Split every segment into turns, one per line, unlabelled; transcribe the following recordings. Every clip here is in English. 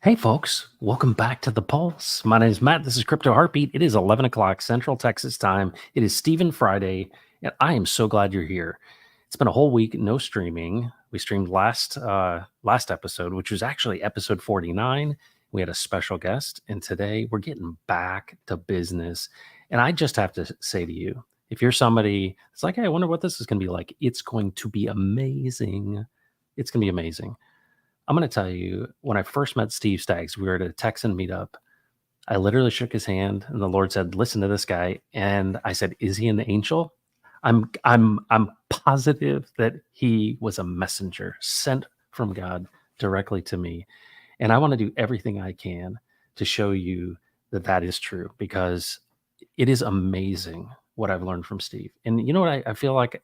Hey, folks, welcome back to The Pulse. My name is Matt. This is Crypto Heartbeat. It is 11 o'clock Central Texas time. It is Stephen Friday, and I am so glad you're here. It's been a whole week, no streaming. We streamed last episode, which was actually episode 49. We had a special guest, and today we're getting back to business. And I just have to say to you, if you're somebody that's like, hey, I wonder what this is going to be like, it's going to be amazing. It's going to be amazing. I'm going to tell you, when I first met Steve Staggs, we were at a Texan meetup. I literally shook his hand, and the Lord said, "Listen to this guy." And I said, "Is he an angel?" I'm positive that he was a messenger sent from God directly to me, and I want to do everything I can to show you that that is true, because it is amazing what I've learned from Steve. And you know what? I feel like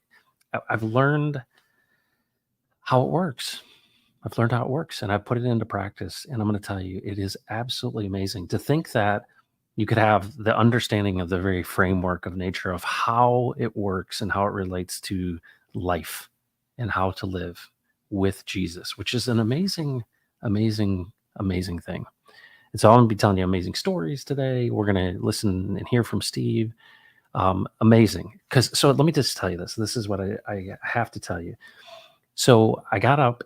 I've learned how it works. I've learned how it works, and I've put it into practice. And I'm going to tell you, it is absolutely amazing to think that you could have the understanding of the very framework of nature of how it works and how it relates to life and how to live with Jesus, which is an amazing, amazing, amazing thing. And so I'm going to be telling you amazing stories today. We're going to listen and hear from Steve. Amazing. So let me just tell you this. This is what I have to tell you. So I got up,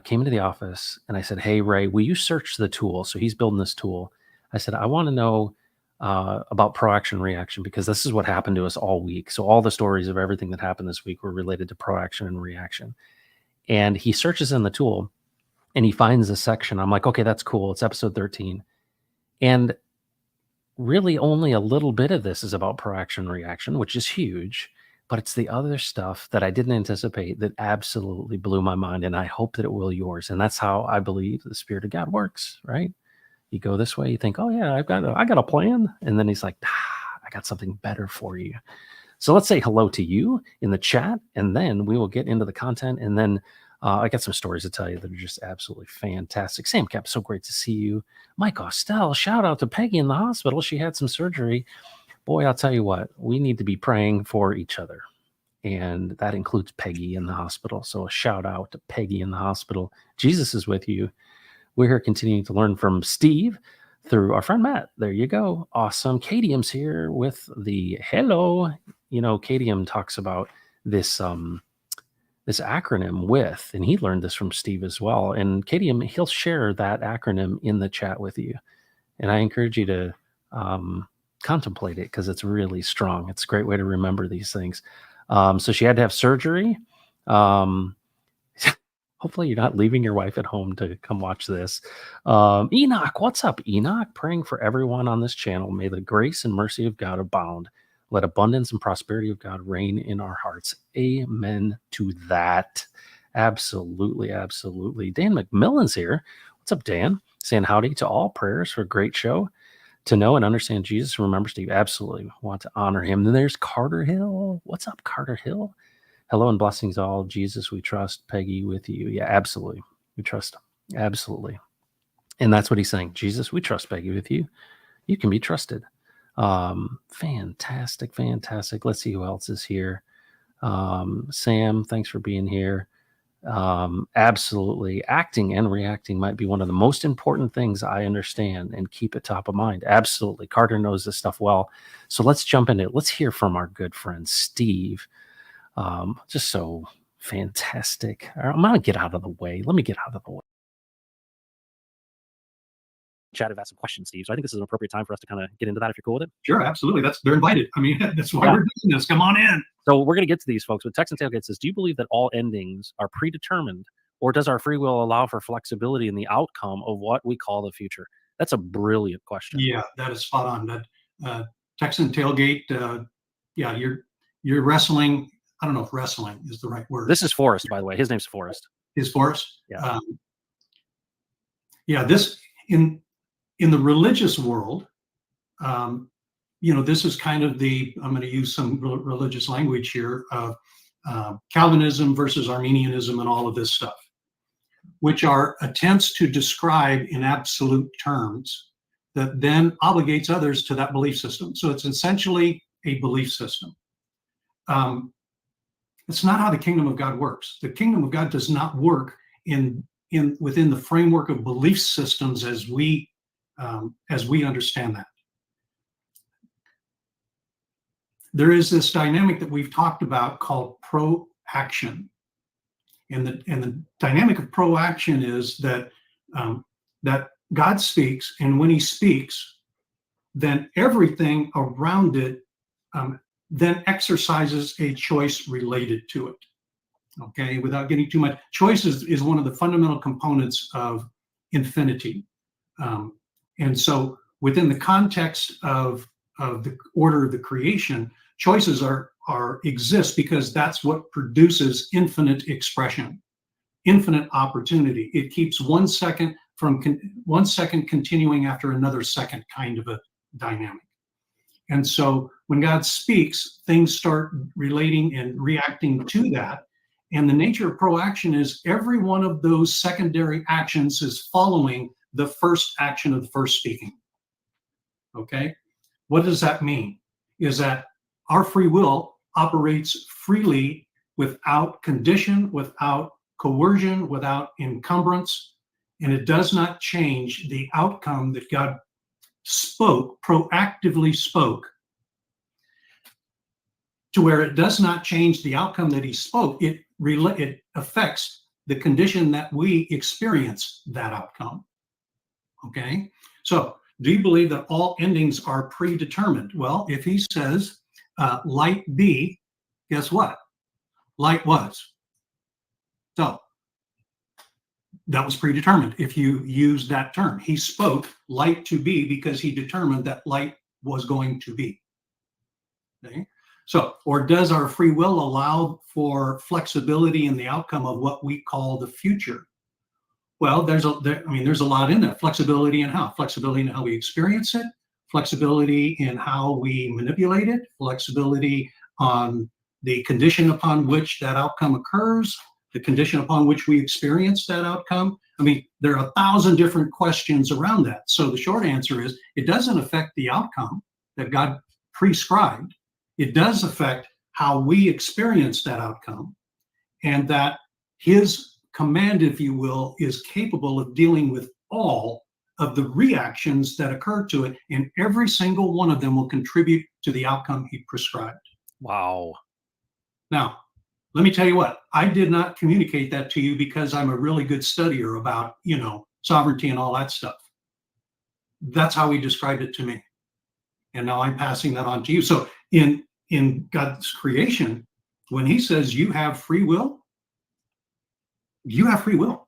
came into the office, and I said, "Hey, Ray, will you search the tool?" So he's building this tool. I said, "I want to know about ProAction ReAction, because this is what happened to us all week. So all the stories of everything that happened this week were related to ProAction and ReAction." And he searches in the tool, and he finds a section. I'm like, "Okay, that's cool. It's episode 13." And really only a little bit of this is about ProAction ReAction, which is huge. But it's the other stuff that I didn't anticipate that absolutely blew my mind, and I hope that it will yours. And that's how I believe the Spirit of God works, right? You go this way, you think, "Oh yeah, I got a plan," and then He's like, "I got something better for you." So let's say hello to you in the chat, and then we will get into the content. And then I got some stories to tell you that are just absolutely fantastic. Sam Cap, so great to see you. Mike Ostel, shout out to Peggy in the hospital. She had some surgery. Boy, I'll tell you what, we need to be praying for each other. And that includes Peggy in the hospital. So a shout out to Peggy in the hospital. Jesus is with you. We're here continuing to learn from Steve through our friend Matt. There you go. Awesome. Kadium's here with the hello. You know, Kadium talks about this this acronym with, and he learned this from Steve as well. And Kadium, he'll share that acronym in the chat with you. And I encourage you to contemplate it, because it's really strong. It's a great way to remember these things. So she had to have surgery. Hopefully you're not leaving your wife at home to come watch this. Enoch, what's up, Enoch? Praying for everyone on this channel. May the grace and mercy of God abound. Let abundance and prosperity of God reign in our hearts. Amen to that. Absolutely, absolutely. Dan McMillan's here. What's up, Dan? Saying howdy to all. Prayers for a great show. To know and understand Jesus, remember Steve. Absolutely want to honor him. Then there's Carter Hill. What's up, Carter Hill? Hello and blessings all. Jesus, we trust. Peggy, with you. Yeah, absolutely. We trust him. Absolutely. And that's what he's saying. Jesus, we trust Peggy with you. You can be trusted. Fantastic, fantastic. Let's see who else is here. Sam, thanks for being here. Absolutely. Acting and reacting might be one of the most important things I understand, and keep it top of mind. Absolutely. Carter knows this stuff well. So let's jump into it. Let's hear from our good friend, Steve. Just so fantastic. I'm going to get out of the way. Let me get out of the way. Chat have asked some questions, Steve. So I think this is an appropriate time for us to kind of get into that, if you're cool with it.
Sure, absolutely. They're invited. I mean, that's why we're doing this. Come on in.
So we're going to get to these folks. But Texan Tailgate says, "Do you believe that all endings are predetermined, or does our free will allow for flexibility in the outcome of what we call the future?" That's a brilliant question.
Yeah, that is spot on. That Texan Tailgate. Yeah, you're wrestling. I don't know if wrestling is the right word.
This is Forrest, by the way. His name's Forrest.
Is Forrest?
Yeah.
Yeah. This in the religious world. This is kind of I'm going to use some religious language here of Calvinism versus Arminianism and all of this stuff, which are attempts to describe in absolute terms that then obligates others to that belief system. So it's essentially a belief system. It's not how the kingdom of God works. The kingdom of God does not work in within the framework of belief systems as we understand that. There is this dynamic that we've talked about called ProAction. And the dynamic of ProAction is that that God speaks, and when he speaks, then everything around it then exercises a choice related to it. Okay, without getting too much, choice is one of the fundamental components of infinity. And so within the context of the order of the creation, choices are exist because that's what produces infinite expression, infinite opportunity. It keeps 1 second from 1 second continuing after another second, kind of a dynamic. And so when God speaks, things start relating and reacting to that. And the nature of ProAction is every one of those secondary actions is following the first action of the first speaking. Okay? What does that mean? Is that our free will operates freely without condition, without coercion, without encumbrance, and it does not change the outcome that God spoke, proactively spoke, to where it does not change the outcome that he spoke. It affects the condition that we experience that outcome. Okay? So, do you believe that all endings are predetermined? Well, if he says, light be, guess what? Light was. So, that was predetermined if you use that term. He spoke light to be because he determined that light was going to be. Okay? So, or does our free will allow for flexibility in the outcome of what we call the future? Well, there's a lot in that. Flexibility in how? Flexibility in how we experience it, flexibility in how we manipulate it, flexibility on the condition upon which that outcome occurs, the condition upon which we experience that outcome. I mean, there are 1,000 different questions around that. So the short answer is it doesn't affect the outcome that God prescribed. It does affect how we experience that outcome, and that his command, if you will, is capable of dealing with all of the reactions that occur to it, and every single one of them will contribute to the outcome he prescribed.
Wow.
Now, let me tell you what, I did not communicate that to you because I'm a really good studier about, sovereignty and all that stuff. That's how he described it to me. And now I'm passing that on to you. So in God's creation, when he says you have free will, you have free will.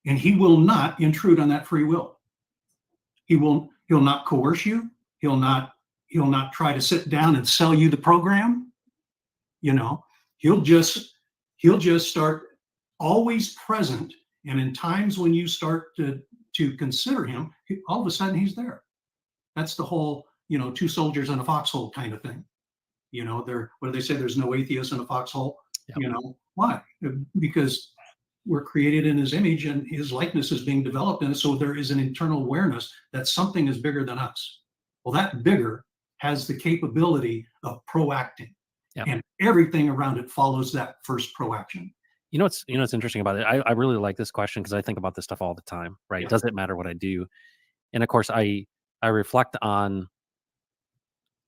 And he will not intrude on that free will. He'll not coerce you. He'll not try to sit down and sell you the program. He'll just start always present. And in times when you start to consider him, all of a sudden he's there. That's the whole, two soldiers in a foxhole kind of thing. What do they say? There's no atheist in a foxhole. Yep. Why? Because we're created in his image and his likeness is being developed. And so there is an internal awareness that something is bigger than us. Well, that bigger has the capability of proacting. Yep. And everything around it follows that first proaction.
What's interesting about it? I really like this question because I think about this stuff all the time, right? Yeah. Does it matter what I do? And of course, I reflect on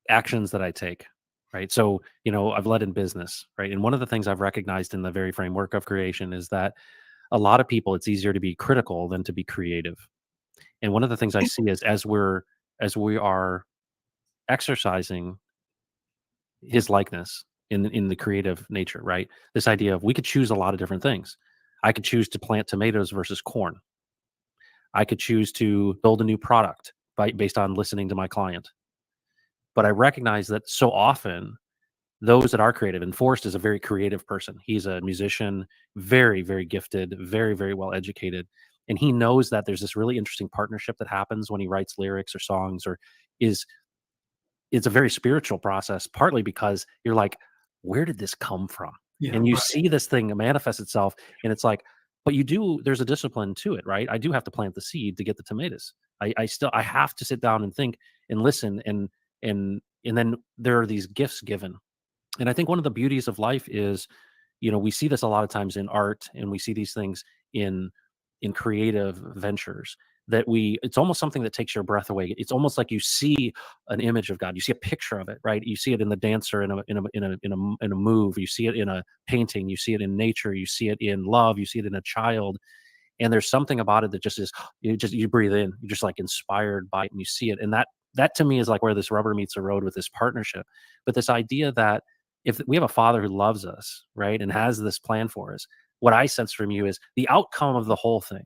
actions that I take, right? So, I've led in business, right? And one of the things I've recognized in the very framework of creation is that a lot of people, it's easier to be critical than to be creative. And one of the things I see is as we are exercising his likeness in the creative nature, right? This idea of we could choose a lot of different things. I could choose to plant tomatoes versus corn. I could choose to build a new product based on listening to my client. But I recognize that so often those that are creative, and Forrest is a very creative person. He's a musician, very, very gifted, very, very well educated. And he knows that there's this really interesting partnership that happens when he writes lyrics or songs, or it's a very spiritual process, partly because you're like, where did this come from? Yeah, and you see this thing manifest itself, and it's like, but there's a discipline to it, right? I do have to plant the seed to get the tomatoes. I have to sit down and think and listen, and then there are these gifts given. And I think one of the beauties of life is, we see this a lot of times in art, and we see these things in in creative ventures that it's almost something that takes your breath away. It's almost like you see an image of God. You see a picture of it, right? You see it in the dancer in a move. You see it in a painting. You see it in nature. You see it in love. You see it in a child. And there's something about it that just is, you breathe in, you're just like inspired by it and you see it. And that to me is like where this rubber meets the road with this partnership. But this idea that if we have a father who loves us, right, and has this plan for us, what I sense from you is the outcome of the whole thing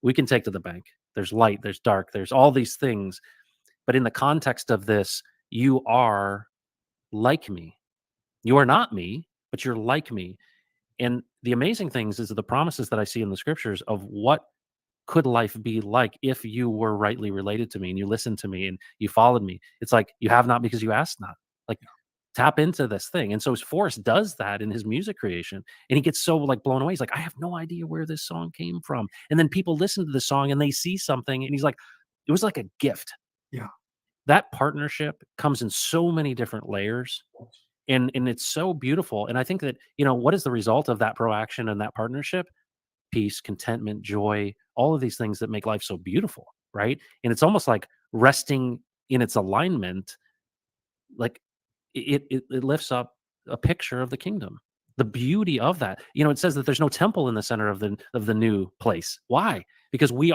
we can take to the bank. There's light, there's dark, there's all these things. But in the context of this, you are like me. You are not me, but you're like me. And the amazing things is the promises that I see in the scriptures of what could life be like if you were rightly related to me and you listened to me and you followed me. It's like you have not because you asked not. Like tap into this thing. And so Forrest does that in his music creation. And he gets so like blown away. He's like, I have no idea where this song came from. And then people listen to the song and they see something and he's like, it was like a gift.
Yeah.
That partnership comes in so many different layers. And it's so beautiful. And I think that, what is the result of that ProAction and that partnership? Peace, contentment, joy, all of these things that make life so beautiful, right? And it's almost like resting in its alignment, like it lifts up a picture of the kingdom. The beauty of that. It says that there's no temple in the center of the new place. Why? Because he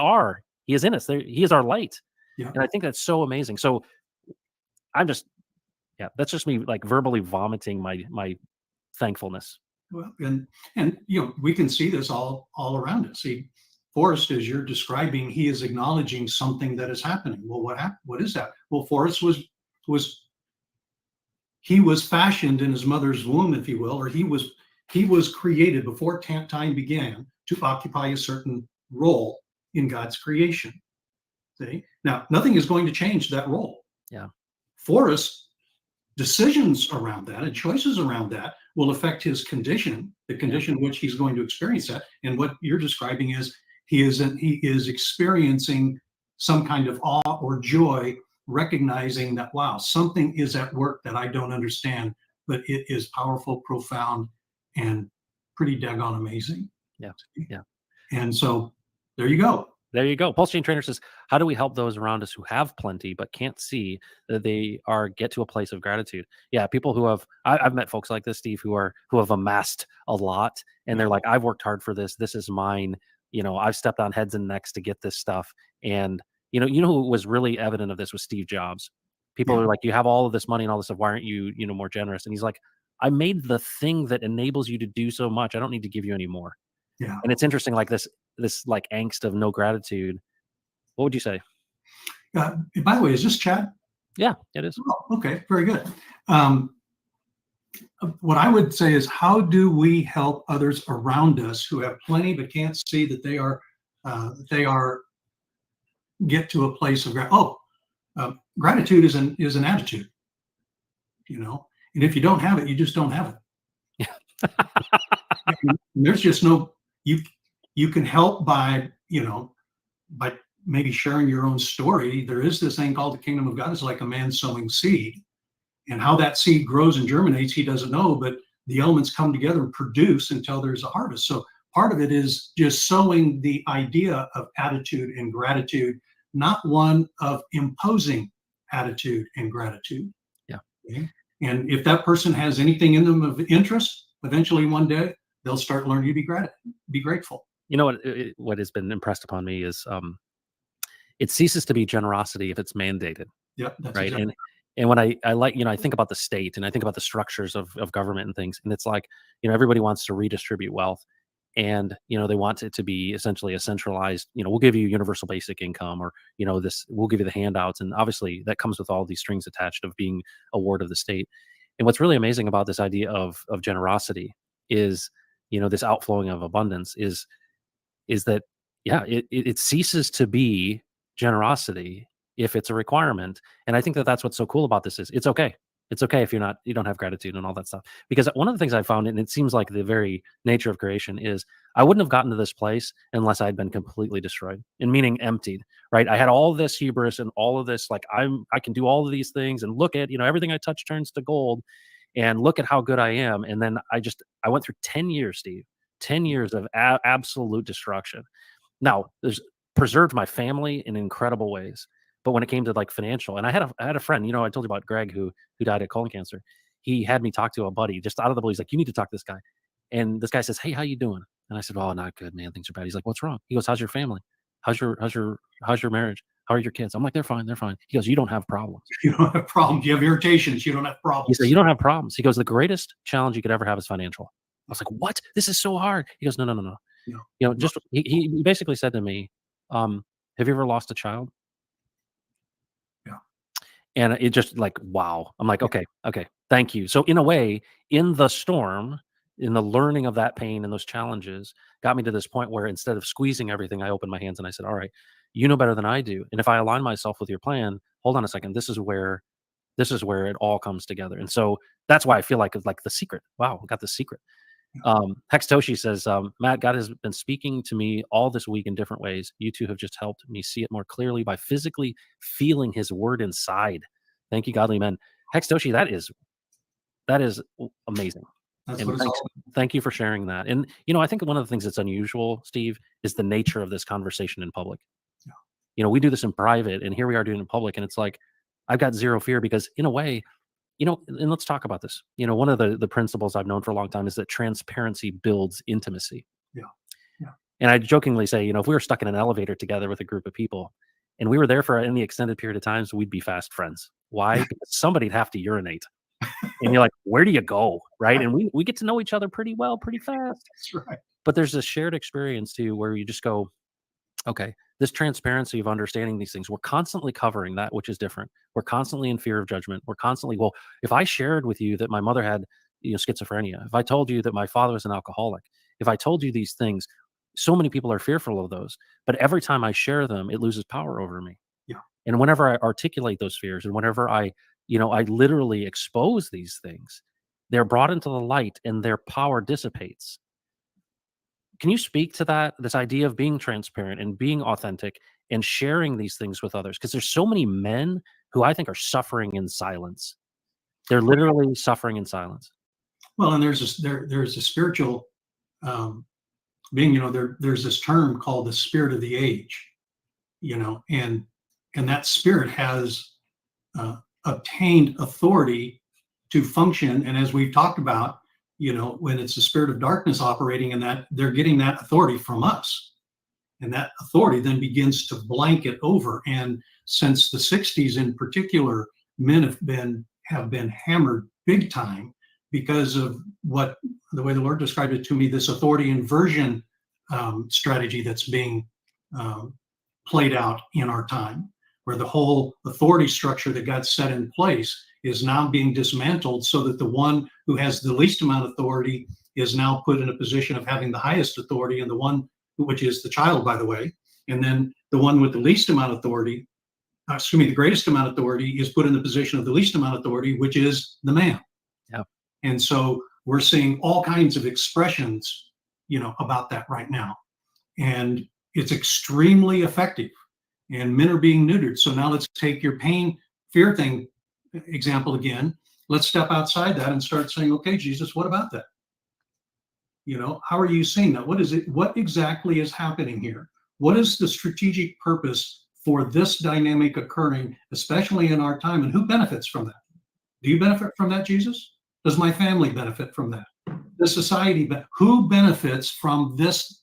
is in us. He is our light.
Yeah.
And I think that's so amazing. So that's just me like verbally vomiting my thankfulness.
Well, and we can see this all around us. See, Forrest, as you're describing, he is acknowledging something that is happening. Well, what is that? Well, Forrest he was fashioned in his mother's womb, if you will, or he was created before time began to occupy a certain role in God's creation. See? Now, nothing is going to change that role.
Yeah.
Forrest's decisions around that and choices around that will affect his condition, the condition in which he's going to experience that. And what you're describing is he is experiencing some kind of awe or joy, recognizing that, wow, something is at work that I don't understand, but it is powerful, profound, and pretty daggone amazing.
Yeah. Yeah.
And so there you go.
There you go. Pulse Chain Trainer says, how do we help those around us who have plenty but can't see that they get to a place of gratitude? Yeah, people who I've met folks like this, Steve, who have amassed a lot, and they're like, I've worked hard for this. This is mine. I've stepped on heads and necks to get this stuff. And who was really evident of this was Steve Jobs. People are like, you have all of this money and all this stuff. Why aren't you, more generous? And he's like, I made the thing that enables you to do so much. I don't need to give you any more.
Yeah.
And it's interesting, like this like angst of no gratitude. What would you say?
By the way, is this Chad?
Yeah, it is.
Oh, okay, very good. What I would say is, how do we help others around us who have plenty but can't see that they are get to a place of gratitude is an attitude, and if you don't have it, you just don't have it. Yeah. There's just no you can help by maybe sharing your own story. There is this thing called the kingdom of God. It's like a man sowing seed, and how that seed grows and germinates, he doesn't know, but the elements come together and produce until there's a harvest. So part of it is just sowing the idea of attitude and gratitude, not one of imposing attitude and gratitude.
Yeah.
Okay? And if that person has anything in them of interest, eventually one day they'll start learning to be grateful.
What has been impressed upon me is it ceases to be generosity if it's mandated.
Yeah, that's
right.
Exactly.
And when I like, I think about the state and I think about the structures of government and things, and it's like, everybody wants to redistribute wealth, and they want it to be essentially a centralized, we'll give you universal basic income, or we'll give you the handouts, and obviously that comes with all these strings attached of being a ward of the state. And what's really amazing about this idea of generosity is, this outflowing of abundance is that, it ceases to be generosity if it's a requirement. And I think that that's what's so cool about this is it's okay. It's okay if you don't have gratitude and all that stuff. Because one of the things I found, and it seems like the very nature of creation, is I wouldn't have gotten to this place unless I'd been completely destroyed, and meaning emptied, right? I had all this hubris and all of this, like I can do all of these things, and look at, everything I touch turns to gold, and look at how good I am. And then I went through 10 years, Steve, 10 years of absolute destruction. Now, there's preserved my family in incredible ways. But when it came to like financial, and I had a friend, I told you about Greg who died of colon cancer. He had me talk to a buddy just out of the blue. He's like, "You need to talk to this guy." And this guy says, "Hey, how you doing?" And I said, "Oh, not good, man. Things are bad." He's like, "What's wrong?" He goes, "How's your family? How's your marriage? How are your kids?" I'm like, "They're fine. They're fine." He goes, "You don't have problems."
You don't have problems. You have irritations. You don't have
He
problems.
said, "You don't have problems." He goes, "The greatest challenge you could ever have is financial." I was like, "What? This is so hard." He goes, "No, no, no, no.
No.
Just he basically said to me, have you ever lost a child?"
Yeah.
And it just like, wow. I'm like,
Yeah.
okay, thank you. So in a way, in the storm, in the learning of that pain and those challenges, got me to this point where instead of squeezing everything, I opened my hands and I said, "All right, you know better than I do. And if I align myself with your plan, hold on a second, this is where it all comes together." And so that's why I feel like it's like the secret. Wow, we got the secret.
Yeah.
Hextoshi says, "Matt, God has been speaking to me all this week in different ways. You two have just helped me see it more clearly by physically feeling his word inside. Thank you, godly men." Hextoshi, that is amazing.
That's
And
what it's all about.
thank you for sharing that. And I think one of the things that's unusual, Steve, is the nature of this conversation in public.
Yeah.
We do this in private, and here we are doing it in public, and it's like I've got zero fear because in a way, and let's talk about this. One of the principles I've known for a long time is that transparency builds intimacy.
Yeah. Yeah.
And I jokingly say, if we were stuck in an elevator together with a group of people and we were there for any extended period of times, we'd be fast friends. Why? Because somebody'd have to urinate. And you're like, where do you go? Right. And we get to know each other pretty well, pretty fast.
That's right.
But there's this shared experience too where you just go, okay, this transparency of understanding these things, we're constantly covering that which is different. We're constantly in fear of judgment. We're constantly, well, if I shared with you that my mother had schizophrenia, if I told you that my father was an alcoholic, if I told you these things, so many people are fearful of those. But every time I share them, it loses power over me.
Yeah.
And whenever I articulate those fears and whenever I literally expose these things, they're brought into the light and their power dissipates. Can you speak to that? This idea of being transparent and being authentic and sharing these things with others? Because there's so many men who I think are suffering in silence. They're literally suffering in silence.
Well, and there's a spiritual being. There's this term called the spirit of the age. And that spirit has obtained authority to function. And as we've talked about, when it's the spirit of darkness operating in that, they're getting that authority from us. And that authority then begins to blanket over. And since the 60s in particular, men have been hammered big time because of the way the Lord described it to me, this authority inversion strategy that's being played out in our time, where the whole authority structure that God set in place is now being dismantled so that the one who has the least amount of authority is now put in a position of having the highest authority, and the one, which is the child, by the way, and then the one with the least amount of authority, the greatest amount of authority, is put in the position of the least amount of authority, which is the man.
Yeah.
And so we're seeing all kinds of expressions, about that right now. And it's extremely effective. And men are being neutered. So now let's take your fear thing example again. Let's step outside that and start saying, okay, Jesus, what about that? How are you seeing that? What is it? What exactly is happening here? What is the strategic purpose for this dynamic occurring, especially in our time? And who benefits from that? Do you benefit from that, Jesus? Does my family benefit from that? Does society, who benefits from this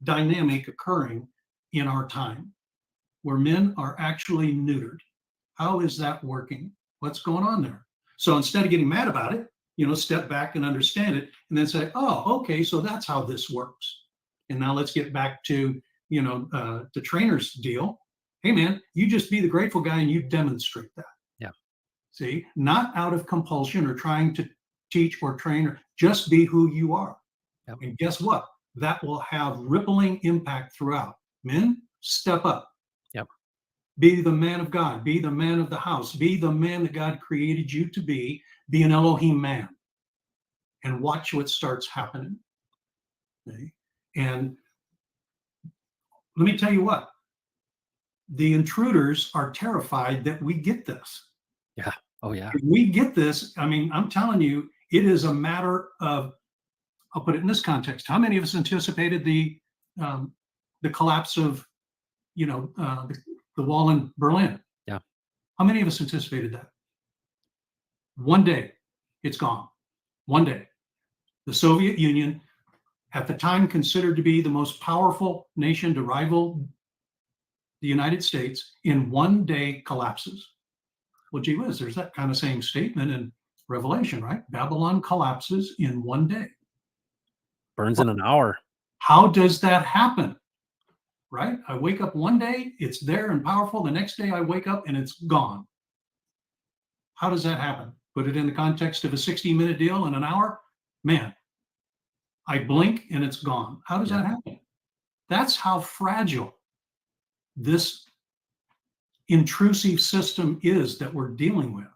dynamic occurring in our time, where men are actually neutered? How is that working? What's going on there? So instead of getting mad about it, step back and understand it, and then say, oh, okay, so that's how this works. And now let's get back to, the trainer's deal. Hey, man, you just be the grateful guy and you demonstrate that.
Yeah.
See, not out of compulsion or trying to teach or train, or just be who you are.
Yep.
And guess what? That will have rippling impact throughout. Men, step up.
Yep.
Be the man of God. Be the man of the house. Be the man that God created you to be. Be an Elohim man. And watch what starts happening. Okay? And let me tell you what. The intruders are terrified that we get this.
Yeah. Oh, yeah.
If we get this, I'm telling you, it is a matter of I'll put it in this context. How many of us anticipated the collapse of, the wall in Berlin?
Yeah.
How many of us anticipated that? One day, it's gone. One day. The Soviet Union, at the time considered to be the most powerful nation to rival the United States, in one day collapses. Well, gee whiz, there's that kind of same statement in Revelation, right? Babylon collapses in one day.
Burns in an hour.
How does that happen? Right? I wake up one day, it's there and powerful. The next day I wake up and it's gone. How does that happen? Put it in the context of a 60-minute deal in an hour. Man, I blink and it's gone. How does that happen? That's how fragile this intrusive system is that we're dealing with.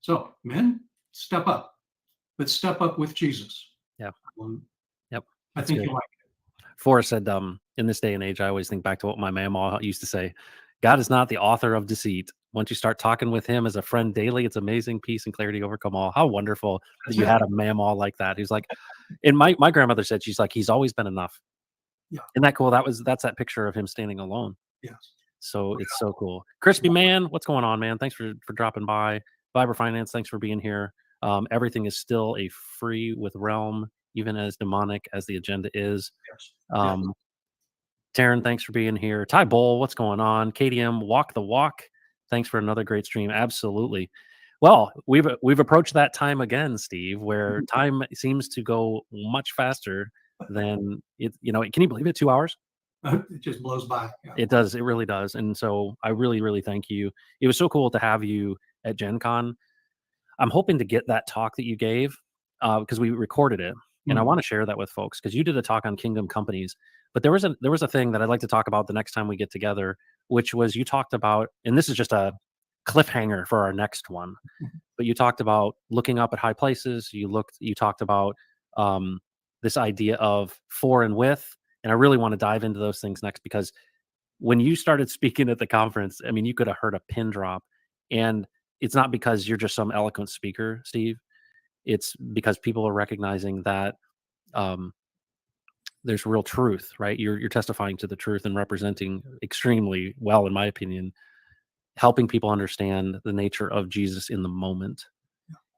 So, men, step up, but step up with Jesus.
Yeah.
Yep. I think you're right.
Forrest said, in this day and age, I always think back to what my mama used to say. God is not the author of deceit. Once you start talking with him as a friend daily, it's amazing. Peace and clarity overcome all. How wonderful that you had a mama like that. Who's like, and my grandmother said, she's like, he's always been enough.
Yeah.
Isn't that cool? That's that picture of him standing alone.
Yes.
So it's so cool. Crispy man, what's going on, man? Thanks for dropping by. Viber Finance, thanks for being here. Everything is still a free with Realm, even as demonic as the agenda is.
Yes.
Taryn, thanks for being here. Ty Bowl, what's going on? KDM, walk the walk. Thanks for another great stream. Absolutely. Well, we've approached that time again, Steve, where time seems to go much faster than it. Can you believe it? 2 hours?
It just blows by. Yeah.
It does. It really does. And so I really, really thank you. It was so cool to have you at Gen Con. I'm hoping to get that talk that you gave because we recorded it. And I want to share that with folks because you did a talk on kingdom companies. But there was a thing that I'd like to talk about the next time we get together, which was you talked about, and this is just a cliffhanger for our next one. But you talked about looking up at high places. You talked about this idea of for and with, and I really want to dive into those things next because when you started speaking at the conference, I mean, you could have heard a pin drop, and it's not because you're just some eloquent speaker, Steve. It's because people are recognizing that there's real truth, right? You're testifying to the truth and representing extremely well, in my opinion, helping people understand the nature of Jesus in the moment.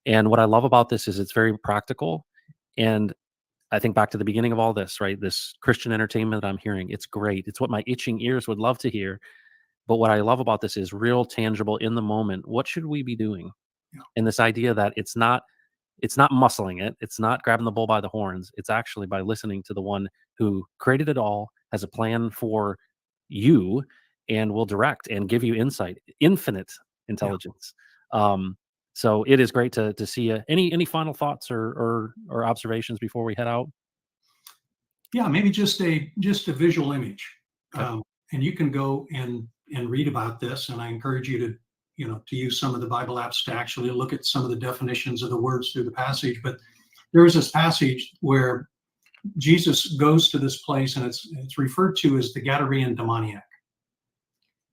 And what I love about this is it's very practical. And I think back to the beginning of all this, right? This Christian entertainment that I'm hearing, it's great. It's what my itching ears would love to hear. But what I love about this is real, tangible, in the moment. What should we be doing?
Yeah.
And this idea that it's not muscling it. It's not grabbing the bull by the horns. It's actually by listening to the one who created it all, has a plan for you, and will direct and give you insight, infinite intelligence. Yeah. So it is great to see you. Any final thoughts or observations before we head out?
Yeah, maybe just a visual image.
Okay.
And you can go and read about this. And I encourage you to use some of the Bible apps to actually look at some of the definitions of the words through the passage. But there is this passage where Jesus goes to this place, and it's referred to as the Gadarean demoniac.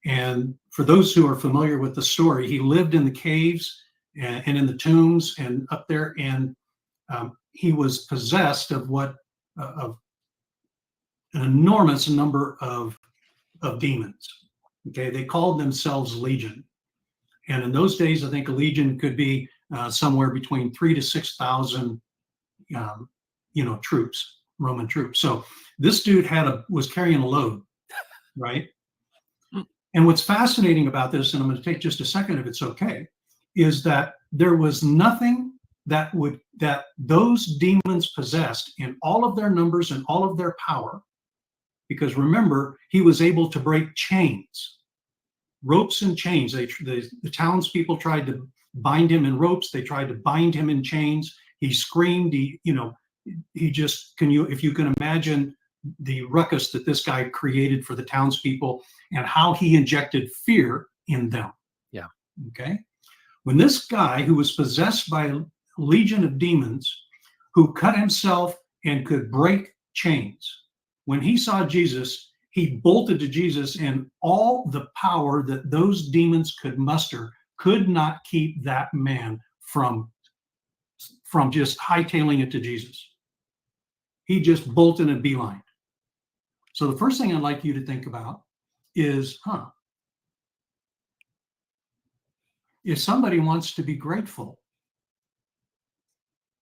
And for those who are familiar with the story, he lived in the caves and in the tombs and up there, and he was possessed of of an enormous number of demons. Okay, they called themselves Legion. And in those days, I think a legion could be somewhere between 3,000 to 6,000, troops, Roman troops. So this dude was carrying a load, right? And what's fascinating about this, and I'm going to take just a second if it's okay, is that there was nothing that those demons possessed in all of their numbers and all of their power, because remember, he was able to break chains. Ropes and chains. The townspeople tried to bind him in ropes. They tried to bind him in chains. He screamed. If you can imagine the ruckus that this guy created for the townspeople and how he injected fear in them.
Yeah.
Okay. When this guy who was possessed by a legion of demons, who cut himself and could break chains, when he saw Jesus, he bolted to Jesus, and all the power that those demons could muster could not keep that man from just hightailing it to Jesus. He just bolted a beeline. So the first thing I'd like you to think about is, if somebody wants to be grateful,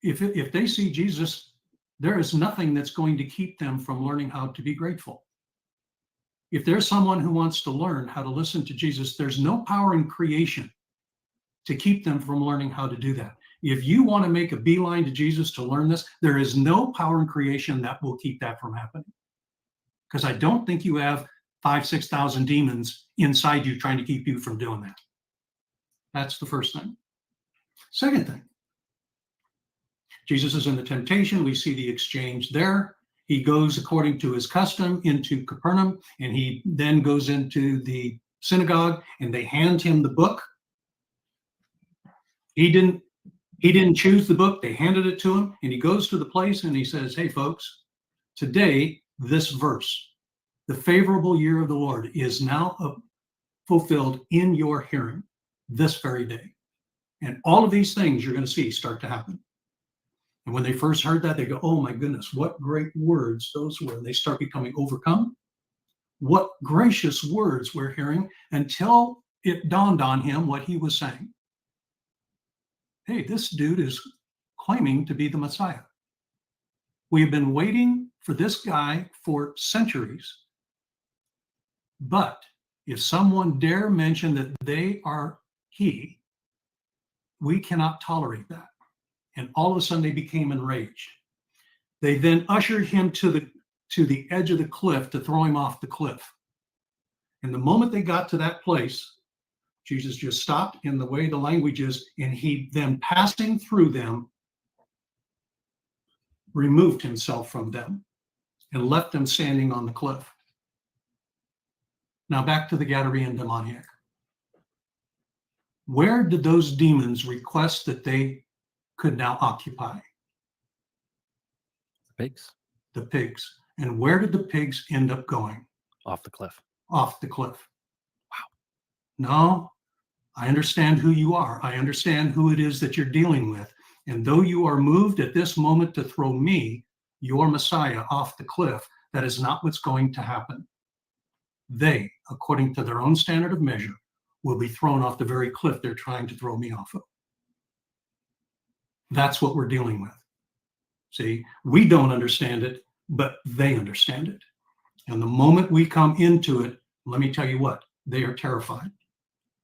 if they see Jesus, there is nothing that's going to keep them from learning how to be grateful. If there's someone who wants to learn how to listen to Jesus, there's no power in creation to keep them from learning how to do that. If you want to make a beeline to Jesus to learn this, there is no power in creation that will keep that from happening. Because I don't think you have 5,000-6,000 demons inside you trying to keep you from doing that. That's the first thing. Second thing, Jesus is in the temptation. We see the exchange there. He goes according to his custom into Capernaum, and he then goes into the synagogue, and they hand him the book. He didn't choose the book. They handed it to him, and he goes to the place and he says, hey, folks, today, this verse, the favorable year of the Lord, is now fulfilled in your hearing this very day. And all of these things you're going to see start to happen. And when they first heard that, they go, oh my goodness, what great words those were. And they start becoming overcome. What gracious words we're hearing, until it dawned on him what he was saying. Hey, this dude is claiming to be the Messiah. We have been waiting for this guy for centuries. But if someone dare mention that they are he, we cannot tolerate that. And all of a sudden they became enraged. They then ushered him to the edge of the cliff to throw him off the cliff. And the moment they got to that place, Jesus just stopped in the way the language is, and he then, passing through them, removed himself from them and left them standing on the cliff. Now back to the Gadarene demoniac. Where did those demons request that they could now occupy?
Pigs.
The pigs. And where did the pigs end up going?
Off the cliff.
Off the cliff. Wow. No, I understand who you are. I understand who it is that you're dealing with. And though you are moved at this moment to throw me, your Messiah, off the cliff, that is not what's going to happen. They, according to their own standard of measure, will be thrown off the very cliff they're trying to throw me off of. That's what we're dealing with. See, we don't understand it, but they understand it. And the moment we come into it, let me tell you what, they are terrified.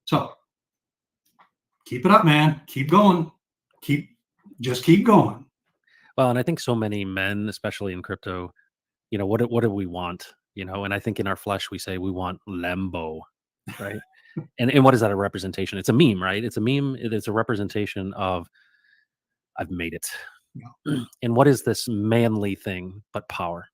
So keep it up, man. Keep going. Just keep going.
Well, and I think so many men, especially in crypto, what do we want? And I think in our flesh we say we want Lambo, right? and what is that a representation? It's a meme, right? It's a meme. It's a representation of I've made it. Yeah. And what is this manly thing but power?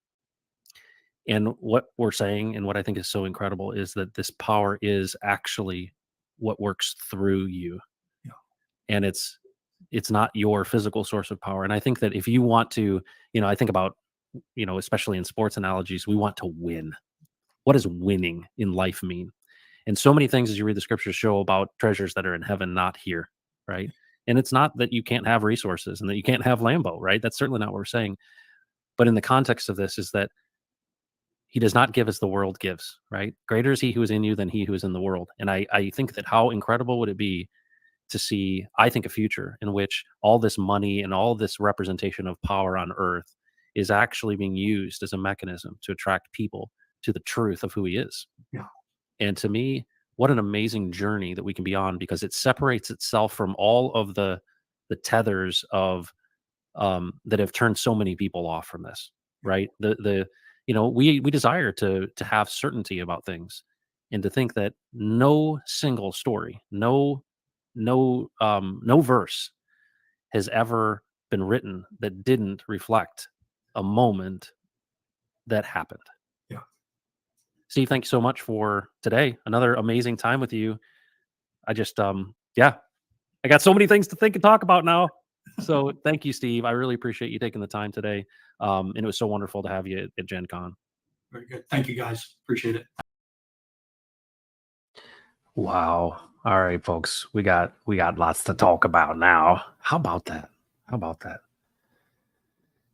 And what we're saying, and what I think is so incredible, is that this power is actually what works through you. Yeah. And it's not your physical source of power. And I think that if you want to, I think about, especially in sports analogies, we want to win. What does winning in life mean? And so many things, as you read the scriptures, show about treasures that are in heaven, not here, right? And it's not that you can't have resources and that you can't have Lambo, right? That's certainly not what we're saying. But in the context of this is that he does not give as the world gives, right? Greater is he who is in you than he who is in the world. And I think that how incredible would it be to see, I think, a future in which all this money and all this representation of power on earth is actually being used as a mechanism to attract people to the truth of who he is.
Yeah.
And to me, what an amazing journey that we can be on, because it separates itself from all of the tethers of that have turned so many people off from this, right? We desire to have certainty about things, and to think that no single story, no verse has ever been written that didn't reflect a moment that happened.
Yeah.
Steve, thank you so much for today. Another amazing time with you. I just, I got so many things to think and talk about now. So thank you, Steve. I really appreciate you taking the time today. And it was so wonderful to have you at Gen Con.
Very good. Thank you, guys. Appreciate it.
Wow. All right, folks. We got lots to talk about now. How about that?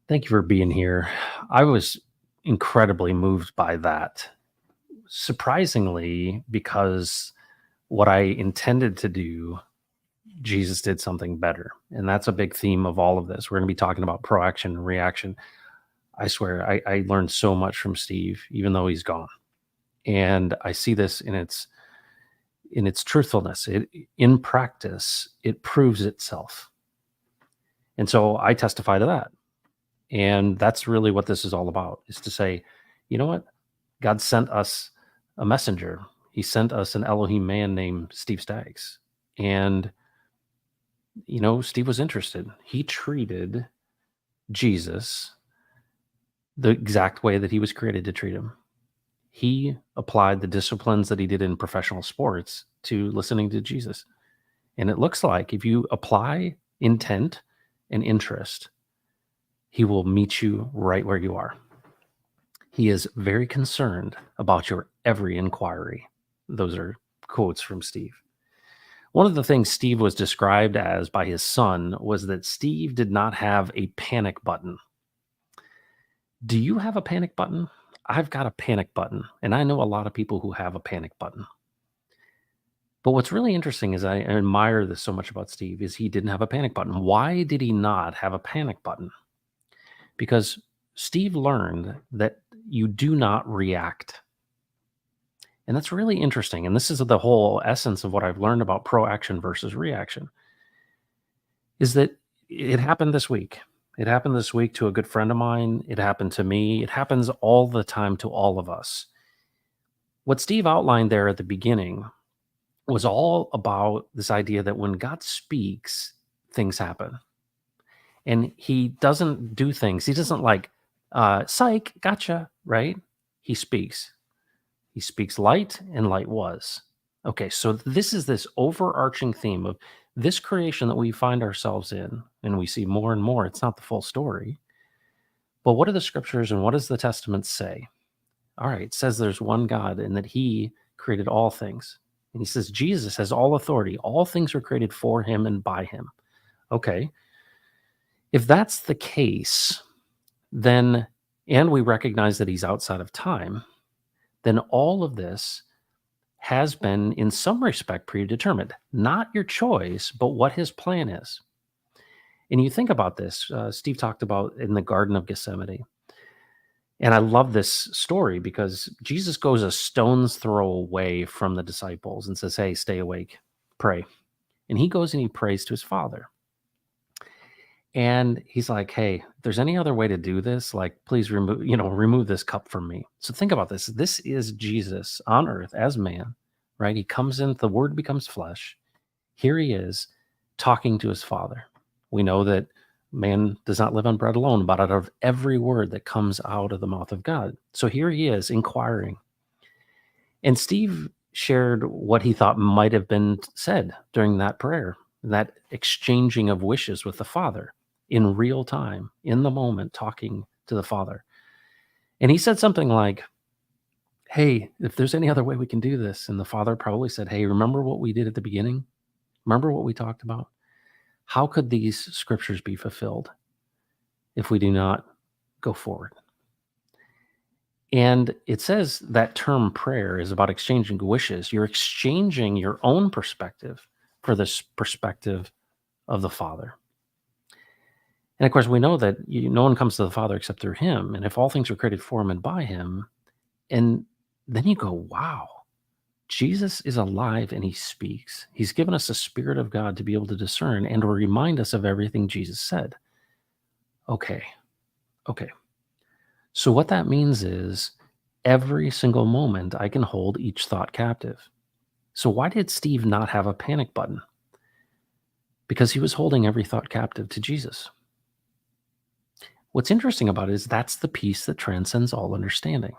Thank you for being here. I was incredibly moved by that. Surprisingly, because what I intended to do, Jesus did something better. And that's a big theme of all of this. We're going to be talking about ProAction and ReAction. I swear, I learned so much from Steve, even though he's gone. And I see this in its truthfulness. In practice, it proves itself. And so I testify to that. And that's really what this is all about, is to say, you know what? God sent us a messenger. He sent us an Elohim man named Steve Staggs. And, Steve was interested. He treated Jesus the exact way that he was created to treat him. He applied the disciplines that he did in professional sports to listening to Jesus. And it looks like if you apply intent and interest, he will meet you right where you are. He is very concerned about your every inquiry. Those are quotes from Steve. One of the things Steve was described as by his son was that Steve did not have a panic button. Do you have a panic button? I've got a panic button, and I know a lot of people who have a panic button. But what's really interesting is I admire this so much about Steve is he didn't have a panic button. Why did he not have a panic button? Because Steve learned that you do not react. And that's really interesting. And this is the whole essence of what I've learned about ProAction versus ReAction, is that it happened this week. It happened this week to a good friend of mine. It happened to me. It happens all the time to all of us. What Steve outlined there at the beginning was all about this idea that when God speaks, things happen. And he doesn't do things. He doesn't like, psych, gotcha, right? He speaks. He speaks light, and light was. Okay, so this is this overarching theme of this creation that we find ourselves in, and we see more and more. It's not the full story. But what do the scriptures and what does the Testament say? All right, it says there's one God and that he created all things. And he says Jesus has all authority. All things were created for him and by him. Okay. If that's the case, then, and we recognize that he's outside of time, then all of this has been in some respect predetermined. Not your choice, but what his plan is. And you think about this, Steve talked about in the Garden of Gethsemane. And I love this story because Jesus goes a stone's throw away from the disciples and says, hey, stay awake, pray. And he goes and he prays to his Father. And he's like, hey, if there's any other way to do this, like, please remove this cup from me. So think about this. This is Jesus on earth as man, right? He comes in, the word becomes flesh. Here he is talking to his Father. We know that man does not live on bread alone, but out of every word that comes out of the mouth of God. So here he is inquiring. And Steve shared what he thought might have been said during that prayer, that exchanging of wishes with the Father in real time, in the moment, talking to the Father. And he said something like, hey, if there's any other way we can do this. And the Father probably said, hey, remember what we did at the beginning? Remember what we talked about? How could these scriptures be fulfilled if we do not go forward? And it says that term prayer is about exchanging wishes. You're exchanging your own perspective for this perspective of the Father. And of course, we know that no one comes to the Father except through him. And if all things were created for him and by him, and then you go, wow, Jesus is alive and he speaks. He's given us the Spirit of God to be able to discern and to remind us of everything Jesus said. Okay. So what that means is every single moment I can hold each thought captive. So why did Steve not have a panic button? Because he was holding every thought captive to Jesus. What's interesting about it is that's the peace that transcends all understanding.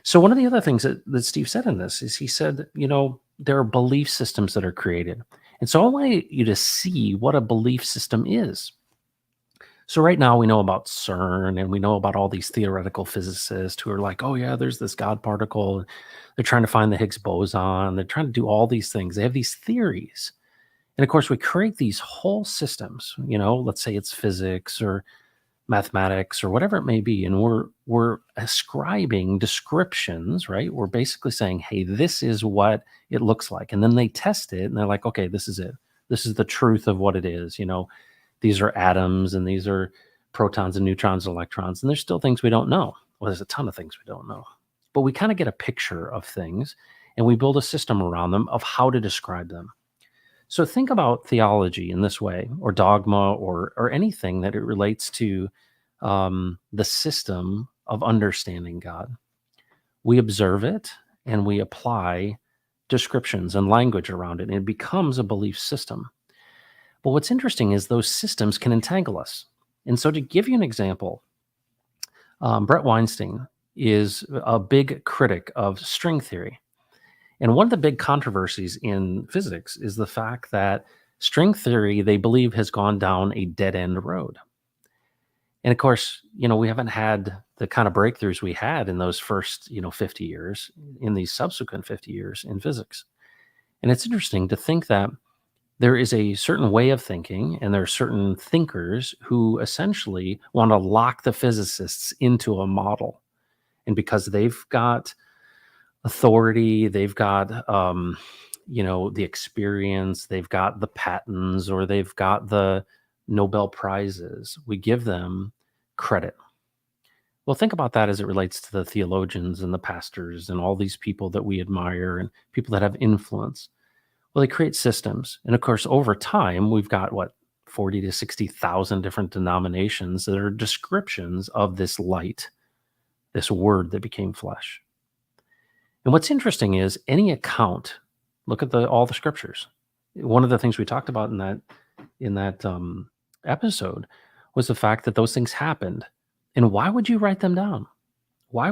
So one of the other things that Steve said in this is he said, there are belief systems that are created. And so I want you to see what a belief system is. So right now we know about CERN and we know about all these theoretical physicists who are like, oh yeah, there's this God particle. They're trying to find the Higgs boson. They're trying to do all these things. They have these theories. And of course we create these whole systems, let's say it's physics or mathematics or whatever it may be, and we're ascribing descriptions, right? We're basically saying, hey, this is what it looks like, and then they test it and they're like, okay, this is it. This is the truth of what it is. These are atoms and these are protons and neutrons and electrons, and there's still things we don't know. Well, there's a ton of things we don't know, but we kind of get a picture of things and we build a system around them of how to describe them. So think about theology in this way, or dogma, or anything that it relates to the system of understanding God. We observe it and we apply descriptions and language around it, and it becomes a belief system. But what's interesting is those systems can entangle us. And so, to give you an example, Brett Weinstein is a big critic of string theory. And one of the big controversies in physics is the fact that string theory, they believe, has gone down a dead end road. And of course, we haven't had the kind of breakthroughs we had in those first, 50 years, in these subsequent 50 years in physics. And it's interesting to think that there is a certain way of thinking, and there are certain thinkers who essentially want to lock the physicists into a model. And because they've got authority, they've got the experience, they've got the patents, or they've got the Nobel Prizes, we give them credit. Well, think about that as it relates to the theologians and the pastors and all these people that we admire and people that have influence. Well, they create systems. And of course, over time, we've got 40 to 60,000 different denominations that are descriptions of this light, this word that became flesh. And what's interesting is any account, look at all the scriptures. One of the things we talked about in that episode was the fact that those things happened. And why would you write them down? Why